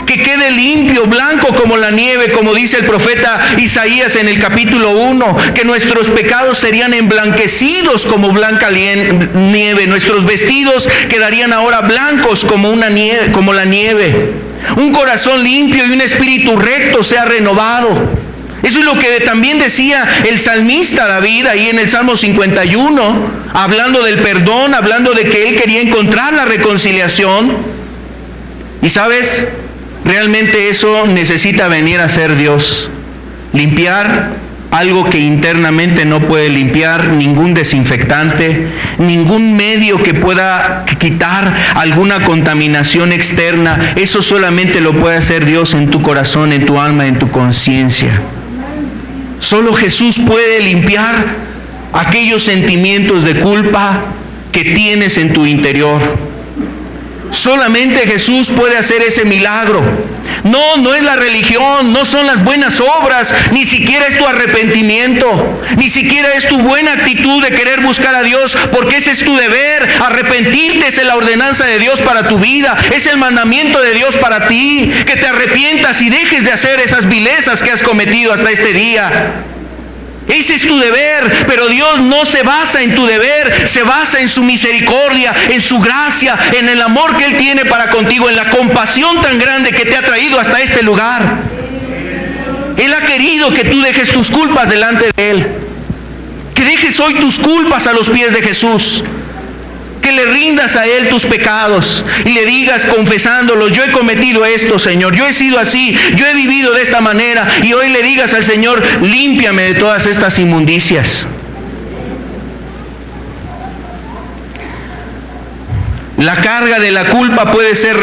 que quede limpio, blanco como la nieve, como dice el profeta Isaías en el capítulo 1, que nuestros pecados serían emblanquecidos como blanca nieve, nuestros vestidos quedarían ahora blancos como la nieve. Un corazón limpio y un espíritu recto sea renovado. Eso es lo que también decía el salmista David ahí en el Salmo 51, hablando del perdón, hablando de que él quería encontrar la reconciliación. Y sabes, realmente eso necesita venir a ser Dios, limpiar algo que internamente no puede limpiar ningún desinfectante, ningún medio que pueda quitar alguna contaminación externa. Eso solamente lo puede hacer Dios en tu corazón, en tu alma, en tu conciencia. Solo Jesús puede limpiar aquellos sentimientos de culpa que tienes en tu interior. Solamente Jesús puede hacer ese milagro. No es la religión, no son las buenas obras, ni siquiera es tu arrepentimiento, ni siquiera es tu buena actitud de querer buscar a Dios, porque ese es tu deber. Arrepentirte es la ordenanza de Dios para tu vida, es el mandamiento de Dios para ti, que te arrepientas y dejes de hacer esas vilezas que has cometido hasta este día. Ese es tu deber, pero Dios no se basa en tu deber, se basa en su misericordia, en su gracia, en el amor que Él tiene para contigo, en la compasión tan grande que te ha traído hasta este lugar. Él ha querido que tú dejes tus culpas delante de Él, que dejes hoy tus culpas a los pies de Jesús, que le rindas a Él tus pecados y le digas confesándolos: yo he cometido esto, Señor, yo he sido así, yo he vivido de esta manera, y hoy le digas al Señor: límpiame de todas estas inmundicias. La carga de la culpa puede ser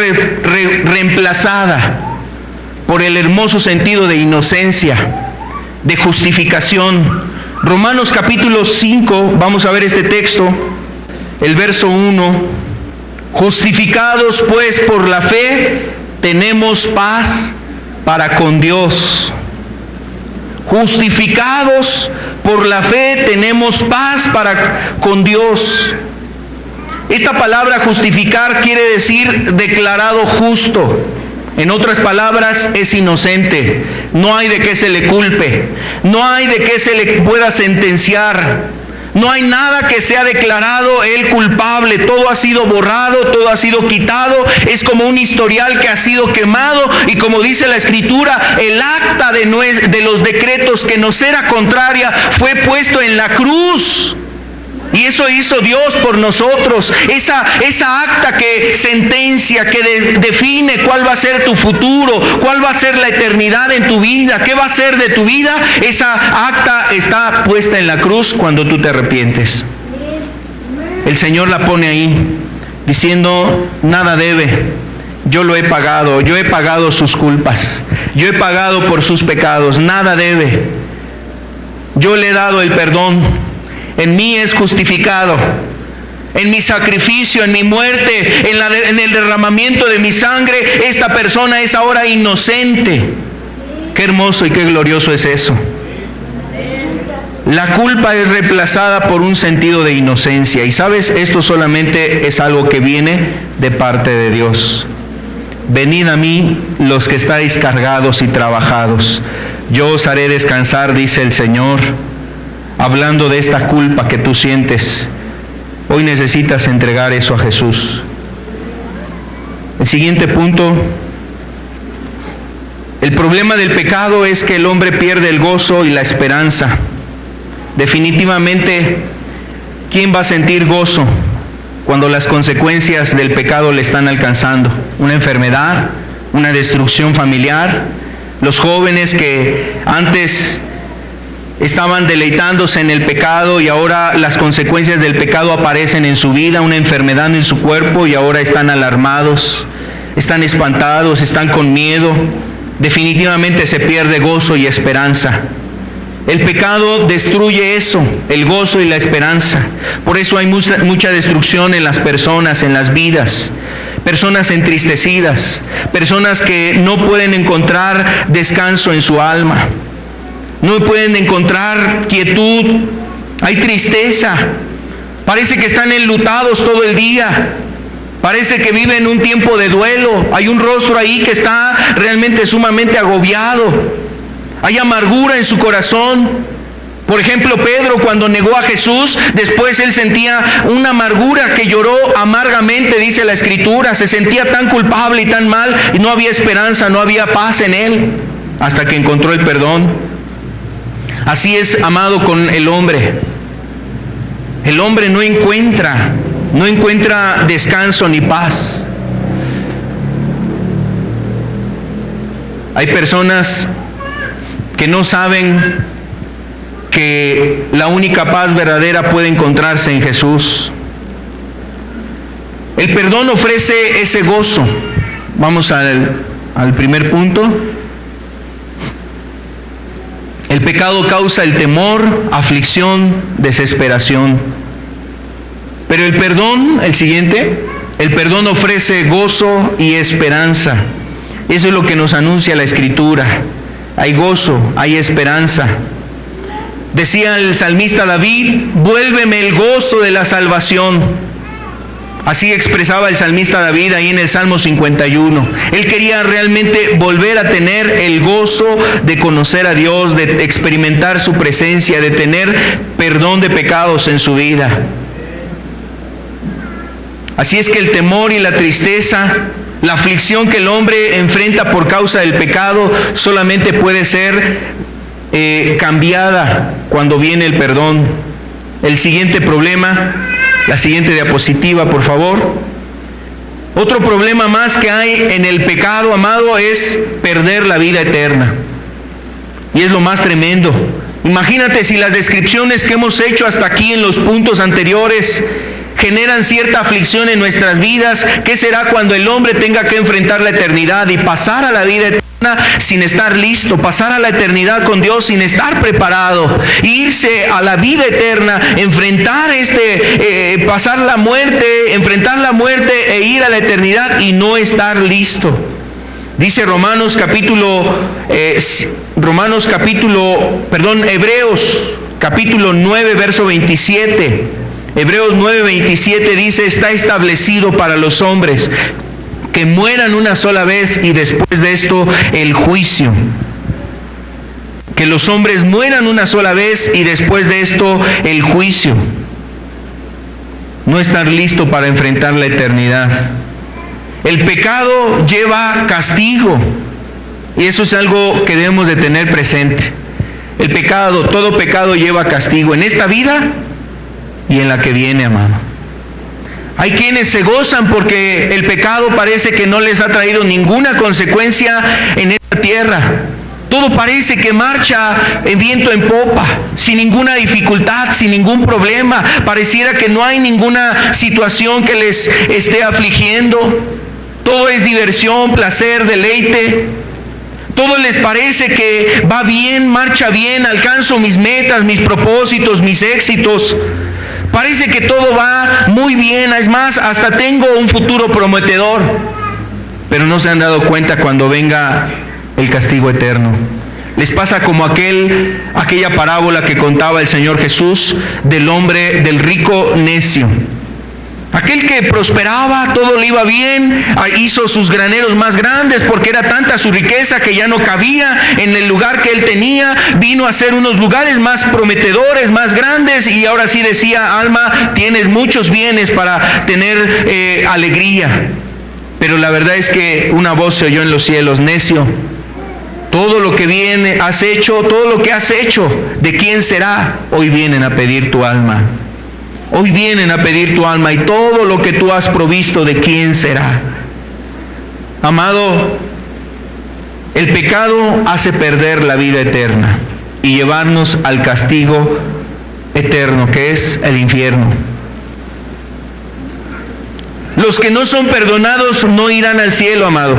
reemplazada por el hermoso sentido de inocencia, de justificación. Romanos capítulo 5, vamos a ver este texto, el verso 1. Justificados pues por la fe, tenemos paz para con Dios. Justificados por la fe, tenemos paz para con Dios. Esta palabra justificar quiere decir declarado justo. En otras palabras, es inocente. No hay de qué se le culpe, no hay de qué se le pueda sentenciar, no hay nada que sea declarado él culpable. Todo ha sido borrado, todo ha sido quitado. Es como un historial que ha sido quemado, y como dice la Escritura, el acta de los decretos que nos era contraria fue puesto en la cruz. Y eso hizo Dios por nosotros. Esa acta que sentencia, que define cuál va a ser tu futuro, cuál va a ser la eternidad en tu vida, qué va a ser de tu vida, esa acta está puesta en la cruz cuando tú te arrepientes. El Señor la pone ahí, diciendo: nada debe, yo lo he pagado, yo he pagado sus culpas, yo he pagado por sus pecados, nada debe. Yo le he dado el perdón. En mí es justificado, en mi sacrificio, en mi muerte, en el derramamiento de mi sangre. Esta persona es ahora inocente. Qué hermoso y qué glorioso es eso. La culpa es reemplazada por un sentido de inocencia. Y sabes, esto solamente es algo que viene de parte de Dios. Venid a mí los que estáis cargados y trabajados, yo os haré descansar, dice el Señor. Hablando de esta culpa que tú sientes, hoy necesitas entregar eso a Jesús. El siguiente punto: el problema del pecado es que el hombre pierde el gozo y la esperanza. Definitivamente, ¿quién va a sentir gozo cuando las consecuencias del pecado le están alcanzando? Una enfermedad, una destrucción familiar. Los jóvenes que antes estaban deleitándose en el pecado y ahora las consecuencias del pecado aparecen en su vida, una enfermedad en su cuerpo, y ahora están alarmados, están espantados, están con miedo. Definitivamente se pierde gozo y esperanza. El pecado destruye eso, el gozo y la esperanza. Por eso hay mucha destrucción en las personas, en las vidas. Personas entristecidas, personas que no pueden encontrar descanso en su alma, no pueden encontrar quietud, hay tristeza, parece que están enlutados todo el día, parece que viven un tiempo de duelo, hay un rostro ahí que está realmente sumamente agobiado, hay amargura en su corazón. Por ejemplo, Pedro, cuando negó a Jesús, después él sentía una amargura que lloró amargamente, dice la Escritura, se sentía tan culpable y tan mal, y no había esperanza, no había paz en él, hasta que encontró el perdón. Así es, amado, con el hombre. El hombre no encuentra descanso ni paz. Hay personas que no saben que la única paz verdadera puede encontrarse en Jesús. El perdón ofrece ese gozo. Vamos al primer punto. El pecado causa el temor, aflicción, desesperación. Pero el perdón, el siguiente, el perdón ofrece gozo y esperanza. Eso es lo que nos anuncia la Escritura. Hay gozo, hay esperanza. Decía el salmista David: vuélveme el gozo de la salvación. Así expresaba el salmista David ahí en el Salmo 51. Él quería realmente volver a tener el gozo de conocer a Dios, de experimentar su presencia, de tener perdón de pecados en su vida. Así es que el temor y la tristeza, la aflicción que el hombre enfrenta por causa del pecado, solamente puede ser cambiada cuando viene el perdón. El siguiente problema, la siguiente diapositiva, por favor. Otro problema más que hay en el pecado, amado, es perder la vida eterna. Y es lo más tremendo. Imagínate si las descripciones que hemos hecho hasta aquí en los puntos anteriores generan cierta aflicción en nuestras vidas. ¿Qué será cuando el hombre tenga que enfrentar la eternidad y pasar a la vida eterna sin estar listo, pasar a la eternidad con Dios sin estar preparado, irse a la vida eterna, enfrentar pasar la muerte, enfrentar la muerte e ir a la eternidad y no estar listo? Dice Hebreos capítulo 9, verso 27. Hebreos 9:27 dice: está establecido para los hombres que mueran una sola vez y después de esto el juicio. Que los hombres mueran una sola vez y después de esto el juicio. No estar listo para enfrentar la eternidad. El pecado lleva castigo y eso es algo que debemos de tener presente. El pecado, todo pecado lleva castigo en esta vida y en la que viene, amado. Hay quienes se gozan porque el pecado parece que no les ha traído ninguna consecuencia en esta tierra. Todo parece que marcha en viento en popa, sin ninguna dificultad, sin ningún problema. Pareciera que no hay ninguna situación que les esté afligiendo. Todo es diversión, placer, deleite. Todo les parece que va bien, marcha bien, alcanzo mis metas, mis propósitos, mis éxitos. Parece que todo va muy bien, es más, hasta tengo un futuro prometedor. Pero no se han dado cuenta cuando venga el castigo eterno. Les pasa como aquella parábola que contaba el Señor Jesús del rico necio. Aquel que prosperaba, todo le iba bien, hizo sus graneros más grandes porque era tanta su riqueza que ya no cabía en el lugar que él tenía. Vino a hacer unos lugares más prometedores, más grandes, y ahora sí decía: alma, tienes muchos bienes para tener alegría. Pero la verdad es que una voz se oyó en los cielos: necio, todo lo que has hecho, ¿de quién será? Hoy vienen a pedir tu alma. Hoy vienen a pedir tu alma, y todo lo que tú has provisto, ¿de quién será? Amado, el pecado hace perder la vida eterna y llevarnos al castigo eterno, que es el infierno. Los que no son perdonados no irán al cielo, amado.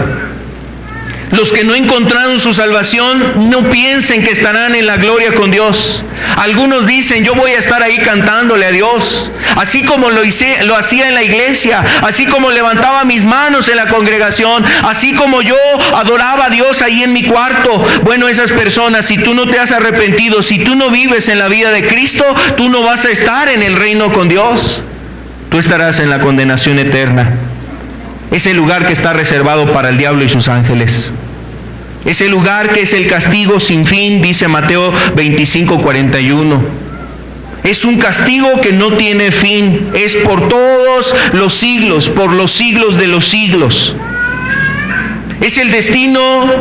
Los que no encontraron su salvación, no piensen que estarán en la gloria con Dios. Algunos dicen: yo voy a estar ahí cantándole a Dios, así como lo hacía en la iglesia, así como levantaba mis manos en la congregación, así como yo adoraba a Dios ahí en mi cuarto. Bueno, esas personas, si tú no te has arrepentido, si tú no vives en la vida de Cristo, tú no vas a estar en el reino con Dios. Tú estarás en la condenación eterna. Ese lugar que está reservado para el diablo y sus ángeles. Ese lugar que es el castigo sin fin, dice Mateo 25:41. Es un castigo que no tiene fin. Es por todos los siglos, por los siglos de los siglos. Es el destino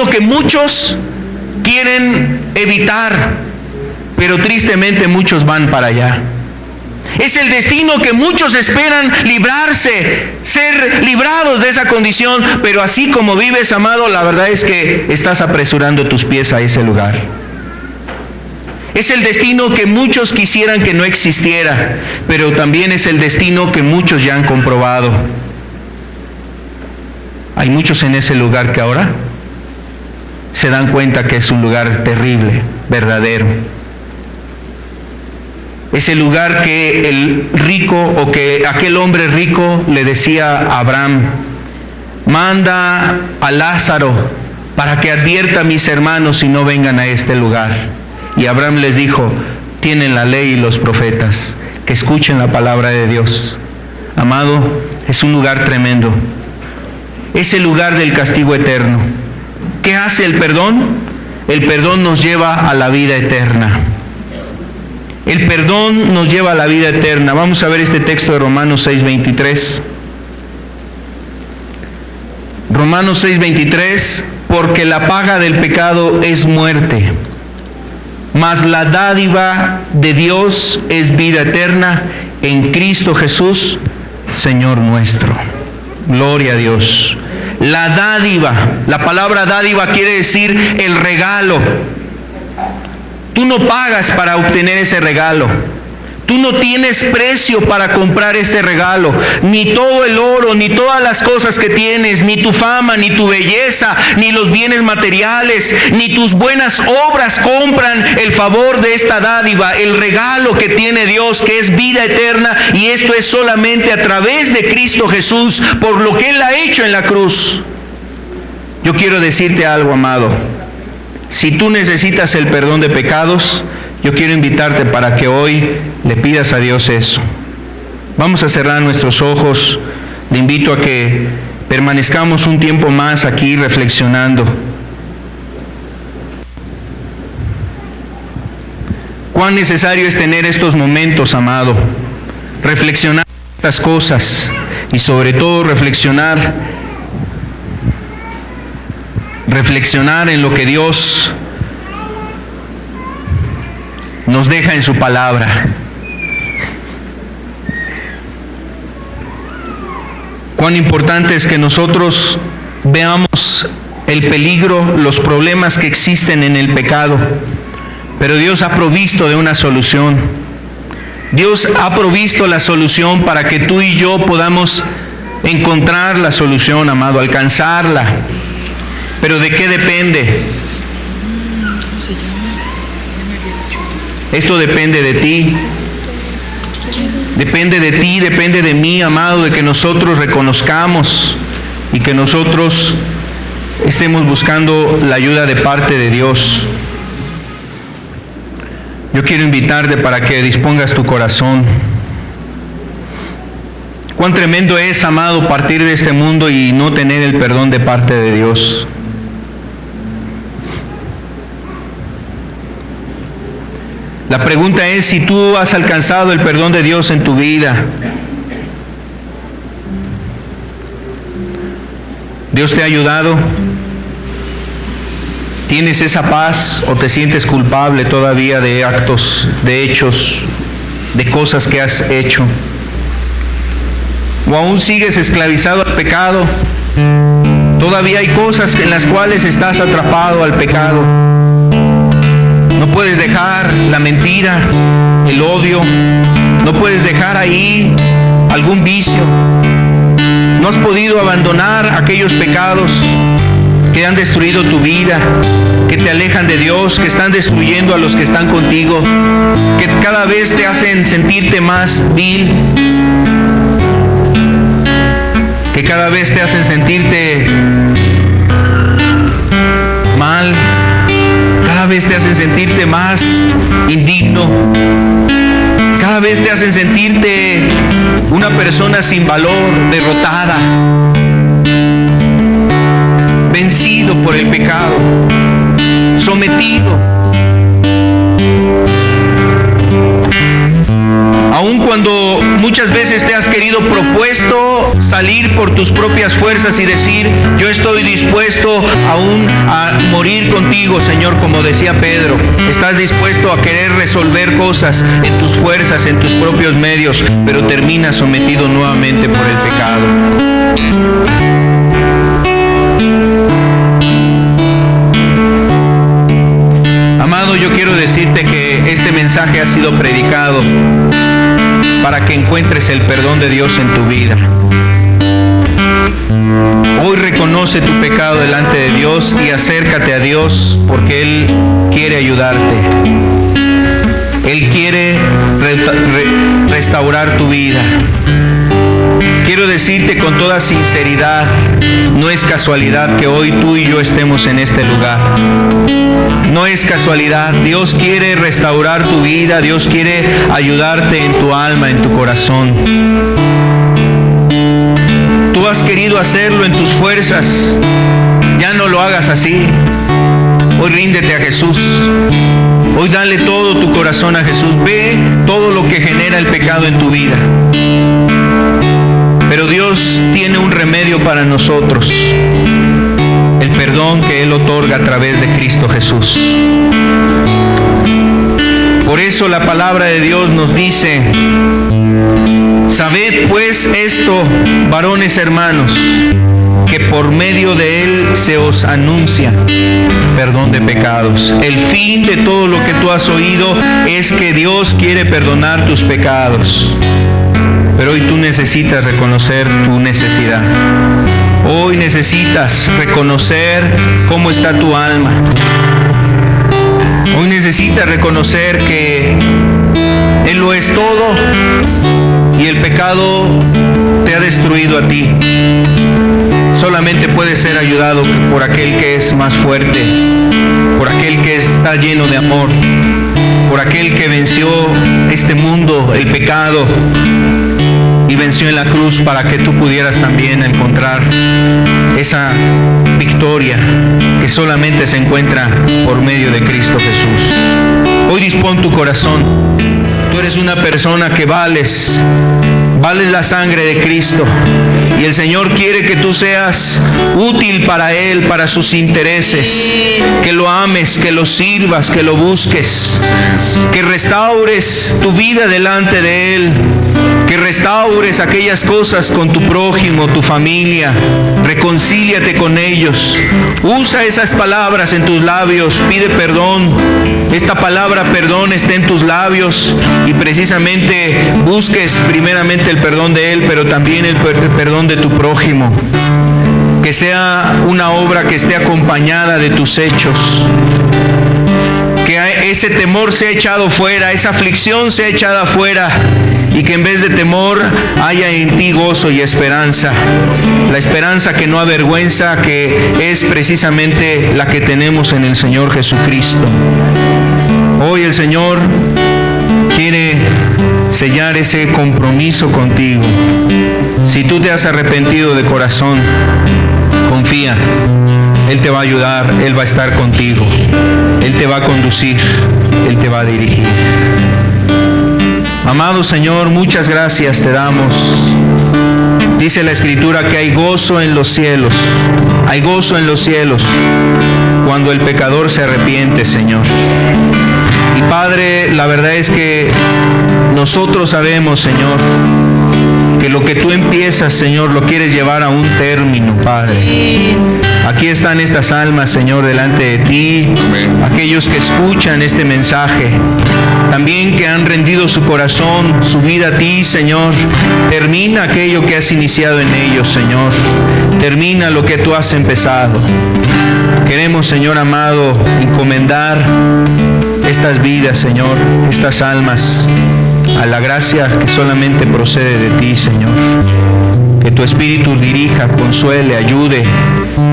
que muchos quieren evitar, pero tristemente muchos van para allá. Es el destino que muchos esperan librarse, ser librados de esa condición, pero así como vives, amado, la verdad es que estás apresurando tus pies a ese lugar. Es el destino que muchos quisieran que no existiera, pero también es el destino que muchos ya han comprobado. Hay muchos en ese lugar que ahora se dan cuenta que es un lugar terrible, verdadero. Es el lugar que el rico, o que aquel hombre rico le decía a Abraham: manda a Lázaro para que advierta a mis hermanos y no vengan a este lugar. Y Abraham les dijo: tienen la ley y los profetas, que escuchen la palabra de Dios. Amado, es un lugar tremendo. Es el lugar del castigo eterno. ¿Qué hace el perdón? El perdón nos lleva a la vida eterna. El perdón nos lleva a la vida eterna. Vamos a ver este texto de Romanos 6:23. Romanos 6:23, porque la paga del pecado es muerte, mas la dádiva de Dios es vida eterna en Cristo Jesús, Señor nuestro. Gloria a Dios. La dádiva, la palabra dádiva quiere decir el regalo. Tú no pagas para obtener ese regalo. Tú no tienes precio para comprar ese regalo. Ni todo el oro, ni todas las cosas que tienes, ni tu fama, ni tu belleza, ni los bienes materiales, ni tus buenas obras compran el favor de esta dádiva, el regalo que tiene Dios, que es vida eterna, y esto es solamente a través de Cristo Jesús, por lo que Él ha hecho en la cruz. Yo quiero decirte algo, amado. Si tú necesitas el perdón de pecados, yo quiero invitarte para que hoy le pidas a Dios eso. Vamos a cerrar nuestros ojos. Le invito a que permanezcamos un tiempo más aquí reflexionando. Cuán necesario es tener estos momentos, amado. Reflexionar estas cosas y sobre todo reflexionar en lo que Dios nos deja en su palabra. Cuán importante es que nosotros veamos el peligro, los problemas que existen en el pecado, pero Dios ha provisto de una solución. Dios ha provisto la solución para que tú y yo podamos encontrar la solución, amado, alcanzarla. Pero ¿de qué depende? Esto depende de ti. Depende de ti, depende de mí, amado, de que nosotros reconozcamos y que nosotros estemos buscando la ayuda de parte de Dios. Yo quiero invitarte para que dispongas tu corazón. Cuán tremendo es, amado, partir de este mundo y no tener el perdón de parte de Dios. La pregunta es si tú has alcanzado el perdón de Dios en tu vida. ¿Dios te ha ayudado? ¿Tienes esa paz o te sientes culpable todavía de actos, de hechos, de cosas que has hecho? ¿O aún sigues esclavizado al pecado? Todavía hay cosas en las cuales estás atrapado al pecado. No puedes dejar la mentira, el odio, no puedes dejar ahí algún vicio. No has podido abandonar aquellos pecados que han destruido tu vida, que te alejan de Dios, que están destruyendo a los que están contigo, que cada vez te hacen sentirte más vil, que cada vez te hacen sentirte mal, cada vez te hacen sentirte más indigno, cada vez te hacen sentirte una persona sin valor, derrotada, vencido por el pecado, sometido. Aun cuando muchas veces te has querido propuesto salir por tus propias fuerzas y decir, yo estoy dispuesto aún a morir contigo, Señor, como decía Pedro. Estás dispuesto a querer resolver cosas en tus fuerzas, en tus propios medios, pero terminas sometido nuevamente por el pecado. Amado, yo quiero decirte que este mensaje ha sido predicado para que encuentres el perdón de Dios en tu vida. Hoy reconoce tu pecado delante de Dios y acércate a Dios, porque Él quiere ayudarte. Él quiere restaurar tu vida. Quiero decirte con toda sinceridad, no es casualidad que hoy tú y yo estemos en este lugar. No es casualidad. Dios quiere restaurar tu vida. Dios quiere ayudarte en tu alma, en tu corazón. Tú has querido hacerlo en tus fuerzas. Ya no lo hagas así. Hoy ríndete a Jesús. Hoy dale todo tu corazón a Jesús. Ve todo lo que genera el pecado en tu vida. Pero Dios tiene un remedio para nosotros. El perdón que Él otorga a través de Cristo Jesús. Por eso la palabra de Dios nos dice: sabed pues esto, varones hermanos, que por medio de Él se os anuncia perdón de pecados. El fin de todo lo que tú has oído es que Dios quiere perdonar tus pecados. Pero hoy tú necesitas reconocer tu necesidad. Hoy necesitas reconocer cómo está tu alma. Hoy necesitas reconocer que Él lo es todo y el pecado te ha destruido a ti. Solamente puede ser ayudado por aquel que es más fuerte, por aquel que está lleno de amor, por aquel que venció este mundo, el pecado, y venció en la cruz para que tú pudieras también encontrar esa victoria que solamente se encuentra por medio de Cristo Jesús. Hoy dispón tu corazón. Tú eres una persona que vales la sangre de Cristo, y el Señor quiere que tú seas útil para Él, para sus intereses, que lo ames, que lo sirvas, que lo busques, que restaures tu vida delante de Él, que restaures aquellas cosas con tu prójimo, tu familia. Reconcíliate con ellos. Usa esas palabras en tus labios. Pide perdón. Esta palabra perdón está en tus labios, y precisamente busques primeramente el perdón de Él, pero también el perdón de tu prójimo. Que sea una obra que esté acompañada de tus hechos. Que ese temor sea echado fuera, esa aflicción sea echada fuera, y que en vez de temor haya en ti gozo y esperanza. La esperanza que no avergüenza, que es precisamente la que tenemos en el Señor Jesucristo. Hoy el Señor quiere sellar ese compromiso contigo. Si tú te has arrepentido de corazón, confía. Él te va a ayudar, Él va a estar contigo, Él te va a conducir, Él te va a dirigir. Amado Señor, muchas gracias te damos. Dice la Escritura que hay gozo en los cielos, hay gozo en los cielos cuando el pecador se arrepiente, Señor. Y Padre, la verdad es que nosotros sabemos, Señor, que lo que tú empiezas, Señor, lo quieres llevar a un término, Padre. Aquí están estas almas, Señor, delante de ti. Amén. Aquellos que escuchan este mensaje, también que han rendido su corazón, su vida a ti, Señor. Termina aquello que has iniciado en ellos, Señor. Termina lo que tú has empezado. Queremos, Señor amado, encomendar estas vidas, Señor, estas almas, a la gracia que solamente procede de ti, Señor. Que tu Espíritu dirija, consuele, ayude,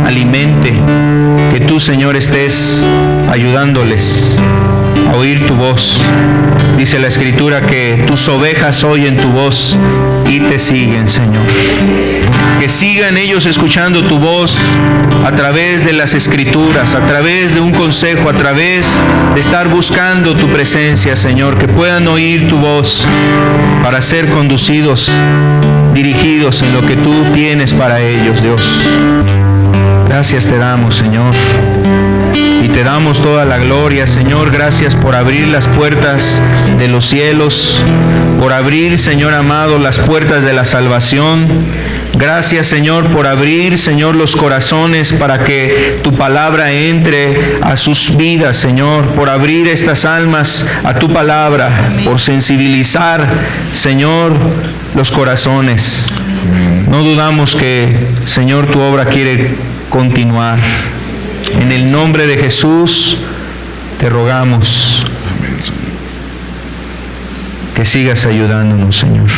alimente. Que tú, Señor, estés ayudándoles a oír tu voz. Dice la Escritura que tus ovejas oyen tu voz y te siguen, Señor. Que sigan ellos escuchando tu voz a través de las Escrituras, a través de un consejo, a través de estar buscando tu presencia, Señor. Que puedan oír tu voz para ser conducidos, dirigidos en lo que tú tienes para ellos, Dios. Gracias te damos, Señor. Y te damos toda la gloria, Señor. Gracias por abrir las puertas de los cielos, por abrir, Señor amado, las puertas de la salvación. Gracias, Señor, por abrir, Señor, los corazones para que tu palabra entre a sus vidas, Señor. Por abrir estas almas a tu palabra, por sensibilizar, Señor, los corazones. No dudamos que, Señor, tu obra quiere continuar. En el nombre de Jesús te rogamos que sigas ayudándonos, Señor.